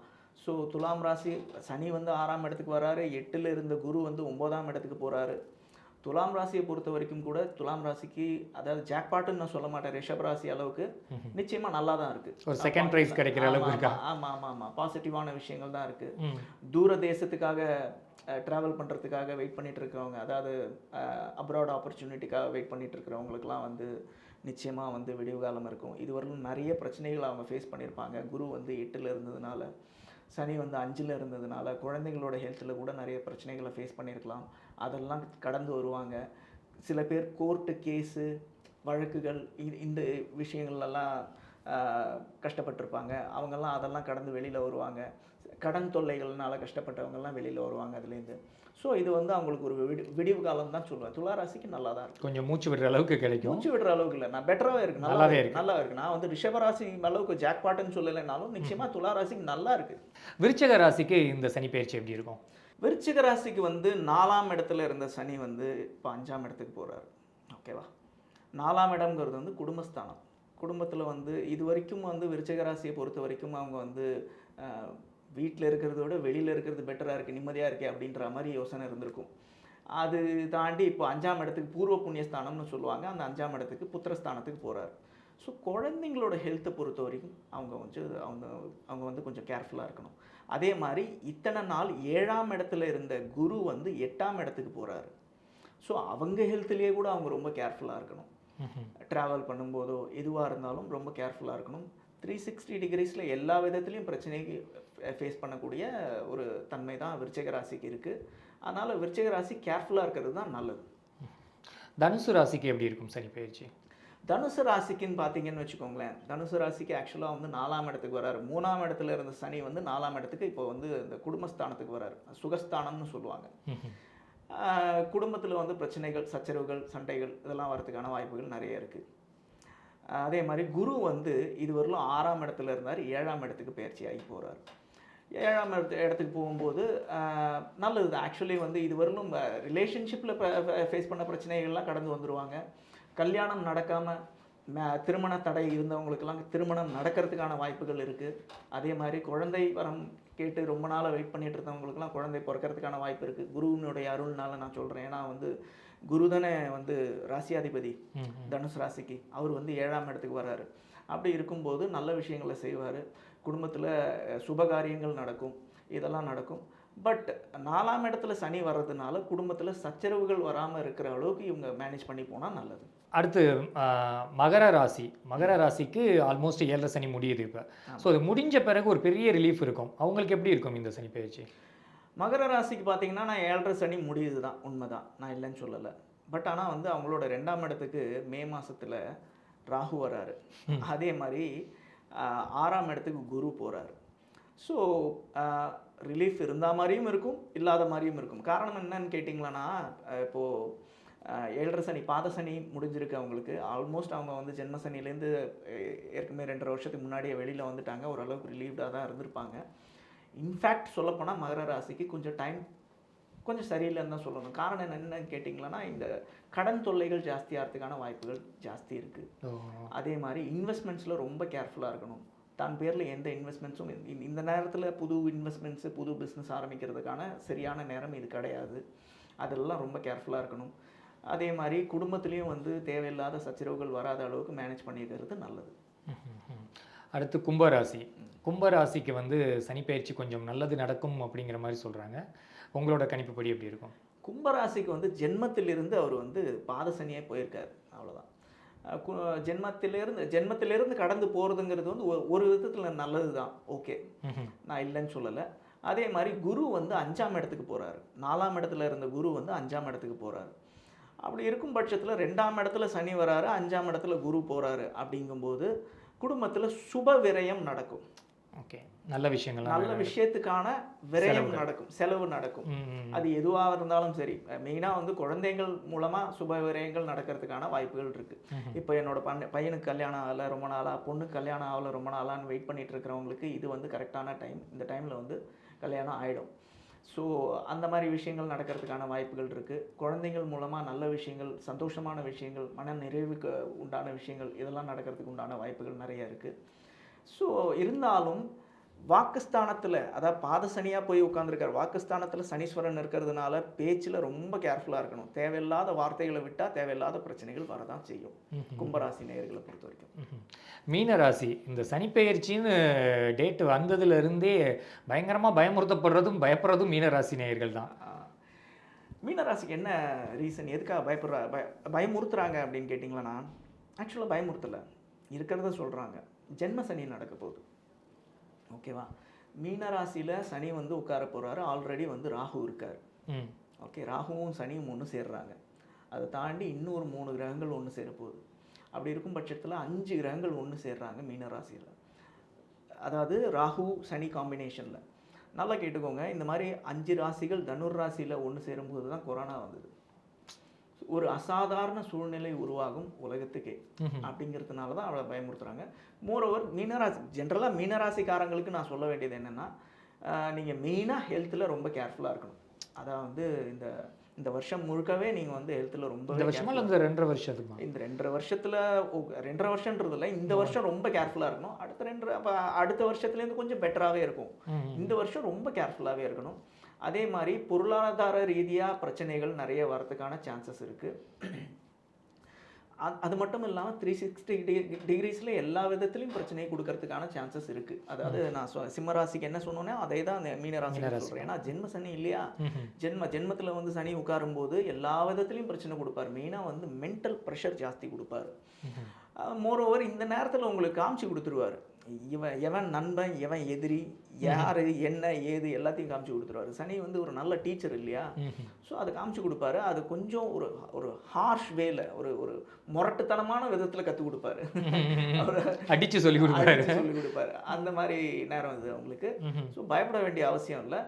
ஸோ துலாம் ராசி சனி வந்து 6ஆம் இடத்துக்கு வராரு. 8ல் இருந்த குரு வந்து 9ஆம் இடத்துக்கு போகிறாரு. துலாம் ராசியை பொறுத்த வரைக்கும் கூட துலாம் ராசிக்கு அதாவது ஜாக்பாட்டுன்னு நான் சொல்ல மாட்டேன், ரிஷப் ராசி அளவுக்கு நிச்சயமாக நல்லா தான் இருக்குது. ஒரு செகண்ட் ப்ரைஸ் கிடைக்கிற அளவுக்கு இருக்கா? ஆமாம், பாசிட்டிவான விஷயங்கள் தான் இருக்குது. தூர தேசத்துக்காக ட்ராவல் பண்ணுறதுக்காக வெயிட் பண்ணிட்டு இருக்கிறவங்க, அதாவது அப்ராட் ஆப்பர்ச்சுனிட்டிக்காக வெயிட் பண்ணிட்டு இருக்கிறவங்களுக்குலாம் வந்து நிச்சயமாக வந்து விடிவு காலம் இருக்கும். இதுவரையிலும் நிறைய பிரச்சனைகள் அவங்க ஃபேஸ் பண்ணியிருப்பாங்க. குரு வந்து 8ல் இருந்ததுனால, சனி வந்து 5ல் இருந்ததுனால குழந்தைங்களோட ஹெல்த்தில் கூட நிறைய பிரச்சனைகளை ஃபேஸ் பண்ணியிருக்கலாம். அதெல்லாம் கடந்து வருவாங்க. சில பேர் கோர்ட்டு கேஸு வழக்குகள் இந்த விஷயங்கள்லாம் கஷ்டப்பட்டிருப்பாங்க. அவங்கெல்லாம் அதெல்லாம் கடந்து வெளியில் வருவாங்க. கடன் தொல்லைகள்னால கஷ்டப்பட்டவங்கெல்லாம் வெளியில் வருவாங்க அதுலேருந்து. ஸோ இது வந்து அவங்களுக்கு ஒரு விடிவு காலம் தான் சொல்லுவேன். துலா ராசிக்கு நல்லா தான் இருக்குது. கொஞ்சம் மூச்சு விடுற அளவுக்கு கிடைக்கும். மூச்சு விடுற அளவுக்கு இல்லை, நான் பெட்டராகவே இருக்குது, நல்லாவே இருக்கு. நல்லா இருக்குது. நான் வந்து ரிஷபராசி அளவுக்கு ஜாக்பாட்டுன்னு சொல்லலைனாலும் நிச்சயமாக துலா ராசிக்கு நல்லா இருக்குது. விருச்சிக ராசிக்கு இந்த சனி பயிற்சி எப்படி இருக்கும்? விருச்சிக ராசிக்கு வந்து 4ஆம் இடத்துல இருந்த சனி வந்து இப்போ 5ஆம் இடத்துக்கு போகிறாரு. ஓகேவா? 4ஆம் இடம்ங்கிறது வந்து குடும்பஸ்தானம். குடும்பத்தில் வந்து இது வரைக்கும் வந்து விருச்சிக ராசியை பொறுத்த வரைக்கும் அவங்க வந்து வீட்டில் இருக்கிறத விட வெளியில் இருக்கிறது பெட்டராக இருக்குது, நிம்மதியாக இருக்கே அப்படின்ற மாதிரி யோசனை இருந்திருக்கும். அது தாண்டி இப்போ 5ஆம் இடத்துக்கு பூர்வ புண்ணியஸ்தானம்னு சொல்லுவாங்க. அந்த 5ஆம் இடத்துக்கு புத்திரஸ்தானத்துக்கு போகிறாரு. ஸோ குழந்தைங்களோட ஹெல்த்தை பொறுத்த வரைக்கும் அவங்க வந்து கொஞ்சம் கேர்ஃபுல்லாக இருக்கணும். அதே மாதிரி இத்தனை நாள் 7ஆம் இடத்துல இருந்த குரு வந்து 8ஆம் இடத்துக்கு போகிறாரு. ஸோ அவங்க ஹெல்த்லேயே கூட அவங்க ரொம்ப கேர்ஃபுல்லாக இருக்கணும். ட்ராவல் பண்ணும்போதோ எதுவாக இருந்தாலும் ரொம்ப கேர்ஃபுல்லாக இருக்கணும். 360 டிகிரிஸில் எல்லா விதத்துலேயும் பிரச்சனைக்கு ஃபேஸ் பண்ணக்கூடிய ஒரு தன்மை தான் விருச்சிக ராசிக்கு இருக்குது. அதனால் விருச்சிக ராசி கேர்ஃபுல்லாக இருக்கிறது தான் நல்லது. தனுசு ராசிக்கு எப்படி இருக்கும் சனி பயிற்சி? தனுசு ராசிக்குன்னு பார்த்தீங்கன்னு வச்சுக்கோங்களேன், தனுசு ராசிக்கு ஆக்சுவலாக வந்து 4ஆம் இடத்துக்கு வராரு. 3ஆம் இடத்துல இருந்த சனி வந்து 4ஆம் இடத்துக்கு இப்போ வந்து இந்த குடும்பஸ்தானத்துக்கு வராரு. சுகஸ்தானம்னு சொல்லுவாங்க. குடும்பத்தில் வந்து பிரச்சனைகள், சச்சரவுகள், சண்டைகள் இதெல்லாம் வரதுக்கான வாய்ப்புகள் நிறைய இருக்குது. அதே மாதிரி குரு வந்து இதுவரையிலும் 6ஆம் இடத்துல இருந்தார், 7ஆம் இடத்துக்கு பயிற்சி ஆகி போகிறார். 7ஆம் இடத்துக்கு போகும்போது நல்லது தான். ஆக்சுவலி வந்து இதுவரையிலும் ரிலேஷன்ஷிப்பில் ஃபேஸ் பண்ண பிரச்சனைகள்லாம் கடந்து வந்துடுவாங்க. கல்யாணம் நடக்காமல் திருமண தடை இருந்தவங்களுக்கெல்லாம் திருமணம் நடக்கிறதுக்கான வாய்ப்புகள் இருக்குது. அதே மாதிரி குழந்தை வரம் கேட்டு ரொம்ப நாளாக வெயிட் பண்ணிட்டு இருந்தவங்களுக்குலாம் குழந்தை பிறக்கிறதுக்கான வாய்ப்பு இருக்குது. குருவினுடைய அருள்னால நான் சொல்கிறேன். ஏன்னா வந்து குரு தானே வந்து ராசியாதிபதி தனுசு ராசிக்கு. அவர் வந்து 7ஆம் இடத்துக்கு வர்றாரு. அப்படி இருக்கும்போது நல்ல விஷயங்களை செய்வார். குடும்பத்தில் சுபகாரியங்கள் நடக்கும், இதெல்லாம் நடக்கும். பட் 4ஆம் இடத்துல சனி வர்றதுனால குடும்பத்தில் சச்சரவுகள் வராமல் இருக்கிற அளவுக்கு இவங்க மேனேஜ் பண்ணி போனால் நல்லது. அடுத்து மகர ராசி. மகர ராசிக்கு ஆல்மோஸ்ட் 7 சனி முடியுது இப்போ. ஸோ அது முடிஞ்ச பிறகு ஒரு பெரிய ரிலீஃப் இருக்கும். அவங்களுக்கு எப்படி இருக்கும் இந்த சனி பயிற்சி? மகர ராசிக்கு பார்த்தீங்கன்னா நான் 7.5 சனி முடியுது தான், உண்மை தான், நான் இல்லைன்னு சொல்லலை. பட் ஆனால் வந்து அவங்களோட 2ஆம் இடத்துக்கு மே மாதத்தில் ராகு வராரு. அதே மாதிரி 6ஆம் இடத்துக்கு குரு போகிறாரு. ஸோ ரிலீஃப் இருந்தால் மாதிரியும் இருக்கும், இல்லாத மாதிரியும் இருக்கும். காரணம் என்னன்னு கேட்டிங்களன்னா, இப்போது 7.5 சனி பாத சனி முடிஞ்சிருக்கு அவங்களுக்கு. ஆல்மோஸ்ட் அவங்க வந்து ஜென்ம சனிலேருந்து ஏற்கனவே 2.5 வருஷத்துக்கு முன்னாடியே வெளியில் வந்துட்டாங்க. ஓரளவுக்கு ரிலீவ்டாக தான் இருந்திருப்பாங்க. இன்ஃபேக்ட் சொல்லப்போனால் மகர ராசிக்கு கொஞ்சம் சரியில்லைன்னு தான் சொல்லணும். காரணம் என்னென்னு கேட்டிங்களன்னா, இந்த கடன் தொல்லைகள் ஜாஸ்தியாகிறதுக்கான வாய்ப்புகள் ஜாஸ்தி இருக்குது. அதே மாதிரி இன்வெஸ்ட்மெண்ட்ஸில் ரொம்ப கேர்ஃபுல்லாக இருக்கணும். தான் பேரில் எந்த இன்வெஸ்ட்மெண்ட்ஸும் இந்த நேரத்தில் புது இன்வெஸ்ட்மெண்ட்ஸு புது பிஸ்னஸ் ஆரம்பிக்கிறதுக்கான சரியான நேரம் இது கிடையாது. அதெல்லாம் ரொம்ப கேர்ஃபுல்லாக இருக்கணும். அதே மாதிரி குடும்பத்துலேயும் வந்து தேவையில்லாத சச்சரவுகள் வராத அளவுக்கு மேனேஜ் பண்ணிக்கிறது நல்லது. அடுத்து கும்பராசி. கும்பராசிக்கு வந்து சனி பயிற்சி கொஞ்சம் நல்லது நடக்கும் அப்படிங்கிற மாதிரி சொல்கிறாங்க. உங்களோட கணிப்புப்படி எப்படி இருக்கும்? கும்பராசிக்கு வந்து ஜென்மத்திலிருந்து அவர் வந்து பாத சனியே போயிருக்காரு, அவ்வளோதான். ஜென்மத்திலிருந்து கடந்து போகிறதுங்கிறது வந்து ஒரு விதத்தில் நல்லது தான், ஓகே, நான் இல்லைன்னு சொல்லலை. அதே மாதிரி குரு வந்து 5ஆம் இடத்துக்கு போகிறாரு. 4ஆம் இடத்துல இருந்த குரு வந்து 5ஆம் இடத்துக்கு போகிறாரு. அப்படி இருக்கும் பட்சத்தில் 2ஆம் இடத்துல சனி வராரு, 5ஆம் இடத்துல குரு போகிறாரு. அப்படிங்கும்போது குடும்பத்தில் சுப விரயம் நடக்கும். ஓகே, நல்ல விஷயத்துக்கான விரயம் நடக்கும், செலவு நடக்கும். அது எதுவாக இருந்தாலும் சரி. மெயினாக வந்து குழந்தைகள் மூலமாக சுப விரயங்கள் நடக்கிறதுக்கான வாய்ப்புகள் இருக்குது. இப்போ என்னோட பையனுக்கு கல்யாணம் ஆகலை ரொம்ப நாளாக, பொண்ணுக்கு கல்யாணம் ஆகலை ரொம்ப நாளான்னு வெயிட் பண்ணிட்டு இருக்கிறவங்களுக்கு இது வந்து கரெக்டான டைம். இந்த டைமில் வந்து கல்யாணம் ஆகிடும். ஸோ அந்த மாதிரி விஷயங்கள் நடக்கிறதுக்கான வாய்ப்புகள் இருக்குது. குழந்தைகள் மூலமாக நல்ல விஷயங்கள், சந்தோஷமான விஷயங்கள், மன நிறைவுக்கு உண்டான விஷயங்கள் இதெல்லாம் நடக்கிறதுக்கு உண்டான வாய்ப்புகள் நிறைய இருக்குது. ஸோ இருந்தாலும் வாக்குஸ்தானத்தில், அதாவது பாத சனியாக போய் உட்காந்துருக்கார் வாக்குஸ்தானத்தில் சனீஸ்வரன் இருக்கிறதுனால பேச்சில் ரொம்ப கேர்ஃபுல்லாக இருக்கணும். தேவையில்லாத வார்த்தைகளை விட்டால் தேவையில்லாத பிரச்சனைகள் வரதான் செய்யும் கும்பராசி நேயர்களை பொறுத்த வரைக்கும். மீனராசி இந்த சனிப்பெயர்ச்சின்னு டேட் வந்ததுலேருந்தே பயங்கரமாக பயமுறுத்தப்படுறதும் பயப்படுறதும் மீனராசி நேயர்கள் தான். மீனராசிக்கு என்ன ரீசன், எதுக்காக பயமுறுத்துறாங்க அப்படின்னு கேட்டிங்களா? ஆக்சுவலாக பயமுறுத்தலை, இருக்கிறத சொல்கிறாங்க. ஜென்ம சனி நடக்க போகுது, ஓகேவா? மீனராசியில் சனி வந்து உட்கார போகிறாரு. ஆல்ரெடி வந்து ராகு இருக்கார். ஓகே, ராகுவும் சனியும் ஒன்று சேர்றாங்க. அதை தாண்டி இன்னொரு 3 கிரகங்கள் ஒன்று சேர போகுது. அப்படி இருக்கும் பட்சத்தில் 5 கிரகங்கள் ஒன்று சேர்றாங்க மீனராசியில். அதாவது ராகு சனி காம்பினேஷனில். நல்லா கேட்டுக்கோங்க, இந்த மாதிரி 5 ராசிகள் தனுர் ராசியில் ஒன்று சேரும்போது தான் கொரோனா வந்தது. ஒரு அசாதாரண சூழ்நிலை உருவாகும் உலகத்துக்கே அப்படிங்கிறதுனால தான் அவளை பயமுறுத்துறாங்க. மோரோவர் மீனராசி, ஜென்ரலாக மீனராசிக்காரங்களுக்கு நான் சொல்ல வேண்டியது என்னென்னா, நீங்கள் மெயினாக ஹெல்த்தில் ரொம்ப கேர்ஃபுல்லாக இருக்கணும். அதான் வந்து இந்த வருஷம் முழுக்கவே நீங்கள் வந்து ஹெல்த்தில் ரொம்ப இந்த 2.5 வருஷத்துக்கு இந்த 2.5 வருஷத்தில் 2.5 வருஷன்றதில்ல, இந்த வருஷம் ரொம்ப கேர்ஃபுல்லாக இருக்கணும். அடுத்த வருஷத்துலேருந்து கொஞ்சம் பெட்டராகவே இருக்கும். இந்த வருஷம் ரொம்ப கேர்ஃபுல்லாகவே இருக்கணும். அதே மாதிரி பொருளாதார ரீதியாக பிரச்சனைகள் நிறைய வரதுக்கான சான்சஸ் இருக்குது. அது மட்டும் இல்லாமல் 360 டிகிரிஸில் எல்லா விதத்துலையும் பிரச்சனையை கொடுக்கறதுக்கான சான்சஸ் இருக்குது. அதாவது நான் சிம்மராசிக்கு என்ன சொன்னோன்னே அதே தான் அந்த மீனராசிக்கு சொல்கிறேன். ஏன்னா ஜென்ம சனி இல்லையா, ஜென்மத்தில் வந்து சனி உட்காரும்போது எல்லா விதத்துலையும் பிரச்சனை கொடுப்பார். மெயினாக வந்து மென்டல் ப்ரெஷர் ஜாஸ்தி கொடுப்பார். மோரோவர் இந்த நேரத்தில் உங்களுக்கு காமிச்சு கொடுத்துருவார். எவன் நண்பன் எவன் எதிரி, யார் என்ன ஏது எல்லாத்தையும் காமிச்சு கொடுத்துருவாரு. சனி வந்து ஒரு நல்ல டீச்சர் இல்லையா, ஸோ அதை காமிச்சு கொடுப்பாரு. அது கொஞ்சம் ஒரு ஹார்ஷ் வேல, ஒரு முரட்டுத்தனமான விதத்தில் கற்றுக் கொடுப்பாரு. அடிச்சு சொல்லி கொடுப்பாரு. அந்த மாதிரி நேரம் இது அவங்களுக்கு. ஸோ பயப்பட வேண்டிய அவசியம் இல்லை.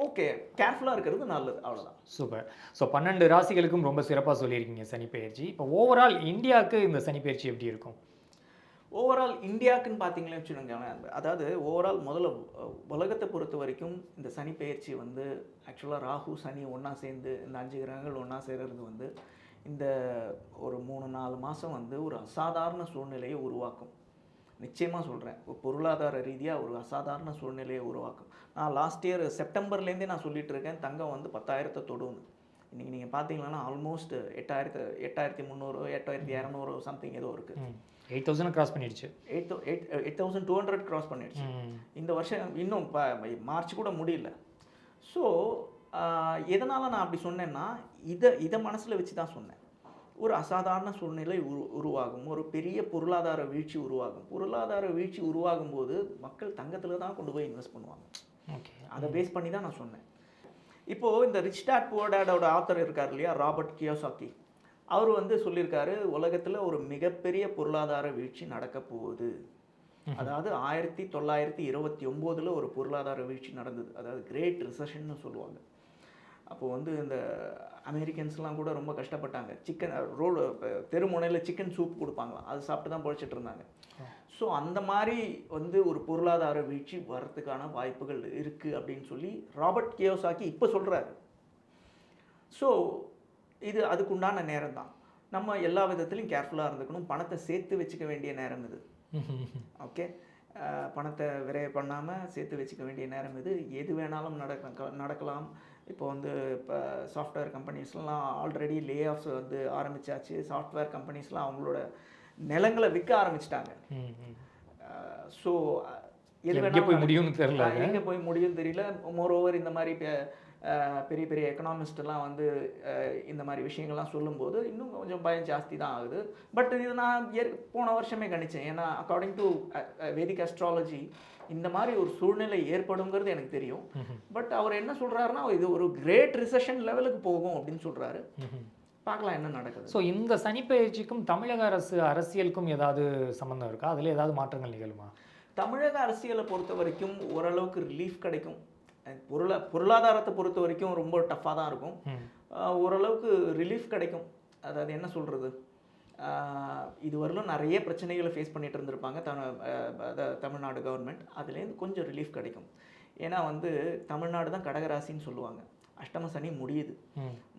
ஓகே, கேர்ஃபுல்லாக இருக்கிறது நல்லது, அவ்வளோதான். சூப்பர். ஸோ 12 ராசிகளுக்கும் ரொம்ப சிறப்பாக சொல்லியிருக்கீங்க சனிப்பெயர்ச்சி. இப்போ ஓவரால் இந்தியாவுக்கு இந்த சனிப்பெயர்ச்சி எப்படி இருக்கும்? ஓவரால் இந்தியாவுக்குன்னு பார்த்தீங்களே வச்சுக்கோங்களேன், அதாவது ஓவரால் முதல்ல உலகத்தை பொறுத்த வரைக்கும் இந்த சனி பெயர்ச்சி வந்து ஆக்சுவலாக ராகு சனி ஒன்றா சேர்ந்து இந்த 5 கிரகங்கள் ஒன்றா சேர்கிறது வந்து இந்த ஒரு 3-4 மாதம் வந்து ஒரு அசாதாரண சூழ்நிலையை உருவாக்கும். நிச்சயமாக சொல்கிறேன், பொருளாதார ரீதியாக ஒரு அசாதாரண சூழ்நிலையை உருவாக்கும். நான் லாஸ்ட் இயர் செப்டம்பர்லேருந்தே நான் சொல்லிட்டு இருக்கேன், தங்கம் வந்து 10,000 தொடுன்னு. இன்றைக்கி நீங்கள் பார்த்தீங்கன்னா ஆல்மோஸ்ட் 8,300 8,200 சம்திங் ஏதோ இருக்குது. 8,000 கிராஸ் பண்ணிடுச்சு. 8,200 கிராஸ் பண்ணிடுச்சு. இந்த வருஷம் இன்னும் மார்ச் கூட முடியல. ஸோ எதனால் நான் அப்படி சொன்னேன்னா, இதை மனசில் வச்சு தான் சொன்னேன். ஒரு அசாதாரண சூழ்நிலை உருவாகும், ஒரு பெரிய பொருளாதார வீழ்ச்சி உருவாகும். பொருளாதார வீழ்ச்சி உருவாகும் போது மக்கள் தங்கத்தில் தான் கொண்டு போய் இன்வெஸ்ட் பண்ணுவாங்க. ஓகே, அதை பேஸ் பண்ணி தான் நான் சொன்னேன். இப்போது இந்த ரிச் டாட் புவர் டாடோட ஆத்தர் இருக்கார் இல்லையா, ராபர்ட் கியோசாக்கி, அவர் வந்து சொல்லியிருக்காரு, உலகத்தில் ஒரு மிகப்பெரிய பொருளாதார வீழ்ச்சி நடக்க போகுது. அதாவது 1929 ஒரு பொருளாதார வீழ்ச்சி நடந்தது. அதாவது கிரேட் ரிசெஷன்னு சொல்லுவாங்க. அப்போது வந்து இந்த அமெரிக்கன்ஸ்லாம் கூட ரொம்ப கஷ்டப்பட்டாங்க. தெரு முனையில் சிக்கன் சூப் கொடுப்பாங்களாம், அது சாப்பிட்டு தான் பொழைச்சிட்டு இருந்தாங்க. ஸோ அந்த மாதிரி வந்து ஒரு பொருளாதார வீழ்ச்சி வர்றதுக்கான வாய்ப்புகள் இருக்குது அப்படின்னு சொல்லி ராபர்ட் கியோசாக்கி இப்போ சொல்கிறாரு. ஸோ இது அதுக்குண்டான நேரம் தான். நம்ம எல்லா விதத்துலையும் கேர்ஃபுல்லாக இருந்துக்கணும். பணத்தை சேர்த்து வச்சுக்க வேண்டிய நேரம் இது. ஓகே, பணத்தை விரைய பண்ணாமல் சேர்த்து வச்சுக்க வேண்டிய நேரம் இது. எது வேணாலும் நடக்கலாம். இப்போ வந்து இப்போ சாஃப்ட்வேர் கம்பெனிஸ்லாம் ஆல்ரெடி லே ஆஃப்ஸ் வந்து ஆரம்பித்தாச்சு. சாஃப்ட்வேர் கம்பெனிஸ்லாம் அவங்களோட நிலங்களை விற்க ஆரம்பிச்சிட்டாங்க. ஸோ எது வேணாலும் போய் முடியும்னு தெரியல, எங்கே போய் முடியும்னு தெரியல. மோரோவர் இந்த மாதிரி பெரிய பெரிய எக்கனாமிஸ்டெல்லாம் வந்து இந்த மாதிரி விஷயங்கள்லாம் சொல்லும்போது இன்னும் கொஞ்சம் பயம் ஜாஸ்தி தான் ஆகுது. பட் இது நான் போன வருஷமே கணிச்சேன். ஏன்னா அக்கார்டிங் டு வேதிக் அஸ்ட்ராலஜி இந்த மாதிரி ஒரு சூழ்நிலை ஏற்படுங்கிறது எனக்கு தெரியும். பட் அவர் என்ன சொல்கிறாருன்னா, இது ஒரு கிரேட் ரிசெஷன் லெவலுக்கு போகும் அப்படின்னு சொல்கிறாரு. பார்க்கலாம் என்ன நடக்குது. ஸோ இந்த சனிப்பெயர்ச்சிக்கும் தமிழக அரசியலுக்கும் ஏதாவது சம்மந்தம் இருக்கா? அதில் ஏதாவது மாற்றங்கள் நிகழுமா? தமிழக அரசியலை பொறுத்த வரைக்கும் ஓரளவுக்கு ரிலீஃப் கிடைக்கும். பொருளாதாரத்தை பொறுத்த வரைக்கும் ரொம்ப டஃப்பாக தான் இருக்கும். ஓரளவுக்கு ரிலீஃப் கிடைக்கும். அதாவது என்ன சொல்கிறது, இதுவரையிலும் நிறைய பிரச்சனைகளை ஃபேஸ் பண்ணிட்டு இருந்திருப்பாங்க தமிழ்நாடு கவர்மெண்ட். அதுலேருந்து கொஞ்சம் ரிலீஃப் கிடைக்கும். ஏன்னா வந்து தமிழ்நாடு தான் கடகராசின்னு சொல்லுவாங்க. அஷ்டம சனி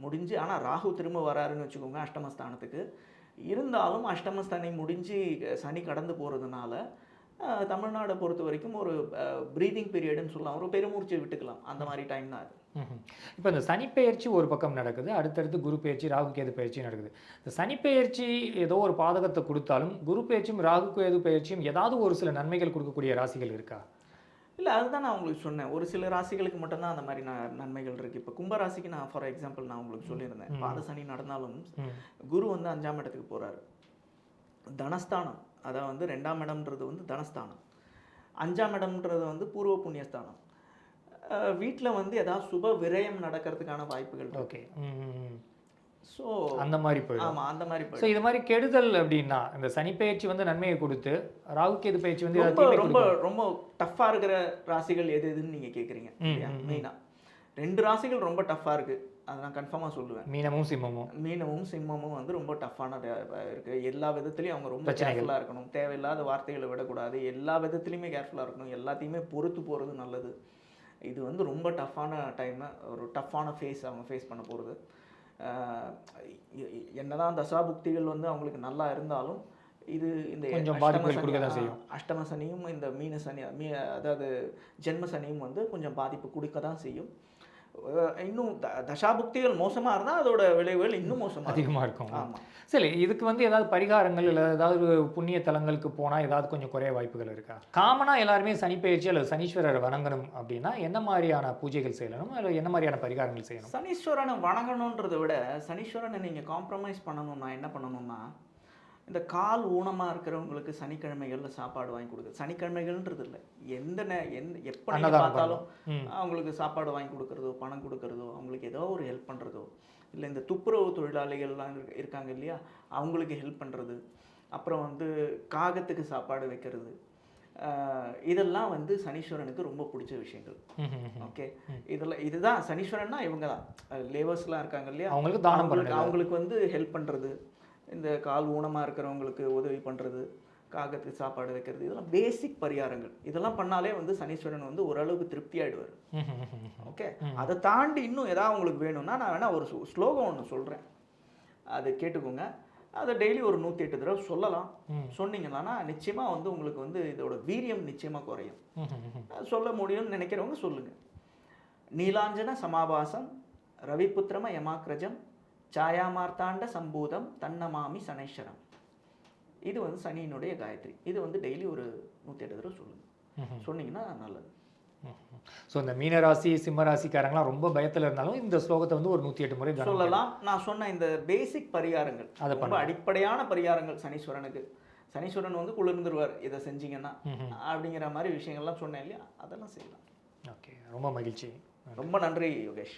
முடிஞ்சு, ஆனால் ராகு திரும்ப வராருன்னு வச்சுக்கோங்க அஷ்டமஸ்தானத்துக்கு. இருந்தாலும் அஷ்டம சனி முடிஞ்சு சனி கடந்து போகிறதுனால தமிழ்நாடை பொறுத்த வரைக்கும் ஒரு ப்ரீதிங் பீரியடுன்னு சொல்லலாம், ஒரு பெருமூச்சு விட்டுக்கலாம், அந்த மாதிரி டைம் தான் அது. இப்போ இந்த சனிப்பெயர்ச்சி ஒரு பக்கம் நடக்குது, அடுத்தடுத்து குரு பெயர்ச்சி, ராகு கேது பெயர்ச்சி நடக்குது. இந்த சனிப்பெயர்ச்சி ஏதோ ஒரு பாதகத்தை கொடுத்தாலும், குரு பெயர்ச்சியும் ராகு கேது பெயர்ச்சியும் ஏதாவது ஒரு சில நன்மைகள் கொடுக்கக்கூடிய ராசிகள் இருக்கா? இல்லை, அதுதான் நான் உங்களுக்கு சொன்னேன். ஒரு சில ராசிகளுக்கு மட்டும்தான் அந்த மாதிரி நன்மைகள் இருக்குது. இப்போ கும்ப ராசிக்கு நான் ஃபார் எக்ஸாம்பிள் நான் உங்களுக்கு சொல்லியிருந்தேன். பாத சனி நடந்தாலும் குரு வந்து 5ஆம் இடத்துக்கு போகிறாரு. தனஸ்தானம், அதாவது வந்து 2ஆம் இடம்ன்றது வந்து தனஸ்தானம், 5ஆம் இடம்ன்றது வந்து பூர்வ புண்ணியஸ்தானம். வீட்டில் வந்து ஏதாவது சுப விரயம் நடக்கிறதுக்கான வாய்ப்புகள். ஓகே. ஸோ அந்த மாதிரி போயிடும். ஆமாம், அந்த மாதிரி ஸோ இது மாதிரி கெடுதல் அப்படின்னா இந்த சனிப்பெயர்ச்சி வந்து நன்மையை கொடுத்து, ராகு கேது பெயர்ச்சி வந்து ரொம்ப ரொம்ப ரொம்ப டஃப்பாக இருக்கிற ராசிகள் எது எதுன்னு நீங்கள் கேட்குறீங்க மெயினாக. 2 ராசிகள் ரொம்ப டஃப்பாக இருக்குது, அதை நான் கன்ஃபார்மாக சொல்லுவேன். மீனமும் சிம்மமும். மீனமும் சிம்மமும் வந்து ரொம்ப டஃப்பானது இருக்குது. எல்லா விதத்துலையும் அவங்க ரொம்ப கேர்ஃபுல்லாக இருக்கணும். தேவையில்லாத வார்த்தைகளை விடக்கூடாது. எல்லா விதத்துலையுமே கேர்ஃபுல்லாக இருக்கணும். எல்லாத்தையுமே பொறுத்து போகிறது நல்லது. இது வந்து ரொம்ப டஃப்பான டைமு, ஒரு டஃப்பான ஃபேஸ் அவங்க ஃபேஸ் பண்ண போகிறது. என்னதான் தசாபுக்திகள் வந்து அவங்களுக்கு நல்லா இருந்தாலும் இது இந்த அஷ்டம சனியும் இந்த மீன சனி அதாவது ஜென்ம சனியும் வந்து கொஞ்சம் பாதிப்பு கொடுக்க தான் செய்யும். இன்னும் தசாபுக்திகள் மோசமாக இருந்தால் அதோட விளைவுகள் இன்னும் மோசமாக அதிகமாக இருக்கும். ஆமாம். சரி, இதுக்கு வந்து ஏதாவது பரிகாரங்கள் இல்லை ஏதாவது புண்ணிய தலங்களுக்கு போனால் ஏதாவது கொஞ்சம் குறைய வாய்ப்புகள் இருக்கா? காமனாக எல்லாருமே சனிப்பெயர்ச்சி அல்லது சனீஸ்வரரை வணங்கணும் அப்படின்னா என்ன மாதிரியான பூஜைகள் செய்யணும், இல்லை என்ன மாதிரியான பரிகாரங்கள் செய்யணும்? சனீஸ்வரனை வணங்கணுன்றதை விட சனீஸ்வரனை நீங்கள் காம்ப்ரமைஸ் பண்ணணும்னா என்ன பண்ணணும்னா, இந்த கால் ஊனமாக இருக்கிறவங்களுக்கு சனிக்கிழமைகளில் சாப்பாடு வாங்கி கொடுக்குறது. சனிக்கிழமைகள்ன்றது இல்லை, எப்போ பார்த்தாலும் அவங்களுக்கு சாப்பாடு வாங்கி கொடுக்குறதோ, பணம் கொடுக்குறதோ, அவங்களுக்கு ஏதோ ஒரு ஹெல்ப் பண்ணுறதோ, இல்லை இந்த துப்புரவு தொழிலாளிகள்லாம் இருக்காங்க இல்லையா, அவங்களுக்கு ஹெல்ப் பண்ணுறது, அப்புறம் வந்து காகத்துக்கு சாப்பாடு வைக்கிறது, இதெல்லாம் வந்து சனீஸ்வரனுக்கு ரொம்ப பிடிச்ச விஷயங்கள். ஓகே, இதுதான் சனீஸ்வரன்னா இவங்க தான் லேபர்ஸ்லாம் இருக்காங்க இல்லையா, அவங்களுக்கு வந்து ஹெல்ப் பண்ணுறது, இந்த கால் ஊனமாக இருக்கிறவங்களுக்கு உதவி பண்ணுறது, காகத்துக்கு சாப்பாடு வைக்கிறது, இதெல்லாம் பேசிக் பரிகாரங்கள். இதெல்லாம் பண்ணாலே வந்து சனீஸ்வரன் வந்து ஓரளவுக்கு திருப்தி ஆகிடுவார். ஓகே, அதை தாண்டி இன்னும் ஏதாவது உங்களுக்கு வேணும்னா நான் வேணால் ஒரு ஸ்லோகம் ஒன்று சொல்கிறேன், அதை கேட்டுக்கோங்க. அதை டெய்லி ஒரு 108 தடவை சொல்லலாம். சொன்னீங்கன்னா நிச்சயமாக வந்து உங்களுக்கு வந்து இதோட வீரியம் நிச்சயமாக குறையும். சொல்ல முடியும்னு நினைக்கிறவங்க சொல்லுங்கள். நீலாஞ்சன சமாபாசம் ரவிபுத்திரம யமாக்ரஜம் சாயாமார்த்தாண்ட சம்பூதம் தன்னமாமி சனைஸ்வரம். இது வந்து சனியினுடைய காயத்ரி. இது வந்து டெய்லி ஒரு 108 தடவை சொல்லுங்கள். சொன்னீங்கன்னா நல்லது. ஸோ இந்த மீனராசி சிம்மராசிக்காரங்களாம் ரொம்ப பயத்தில் இருந்தாலும் இந்த ஸ்லோகத்தை வந்து ஒரு 108 முறை சொல்லலாம். நான் சொன்ன இந்த பேசிக் பரிகாரங்கள், ரொம்ப அடிப்படையான பரிகாரங்கள் சனீஸ்வரனுக்கு. சனீஸ்வரன் வந்து குளிர்ந்துருவார் இதை செஞ்சீங்கன்னா அப்படிங்கிற மாதிரி விஷயங்கள்லாம் சொன்னேன் இல்லையா, அதெல்லாம் செய்யலாம். ஓகே, ரொம்ப மகிழ்ச்சி. ரொம்ப நன்றி யோகேஷ்.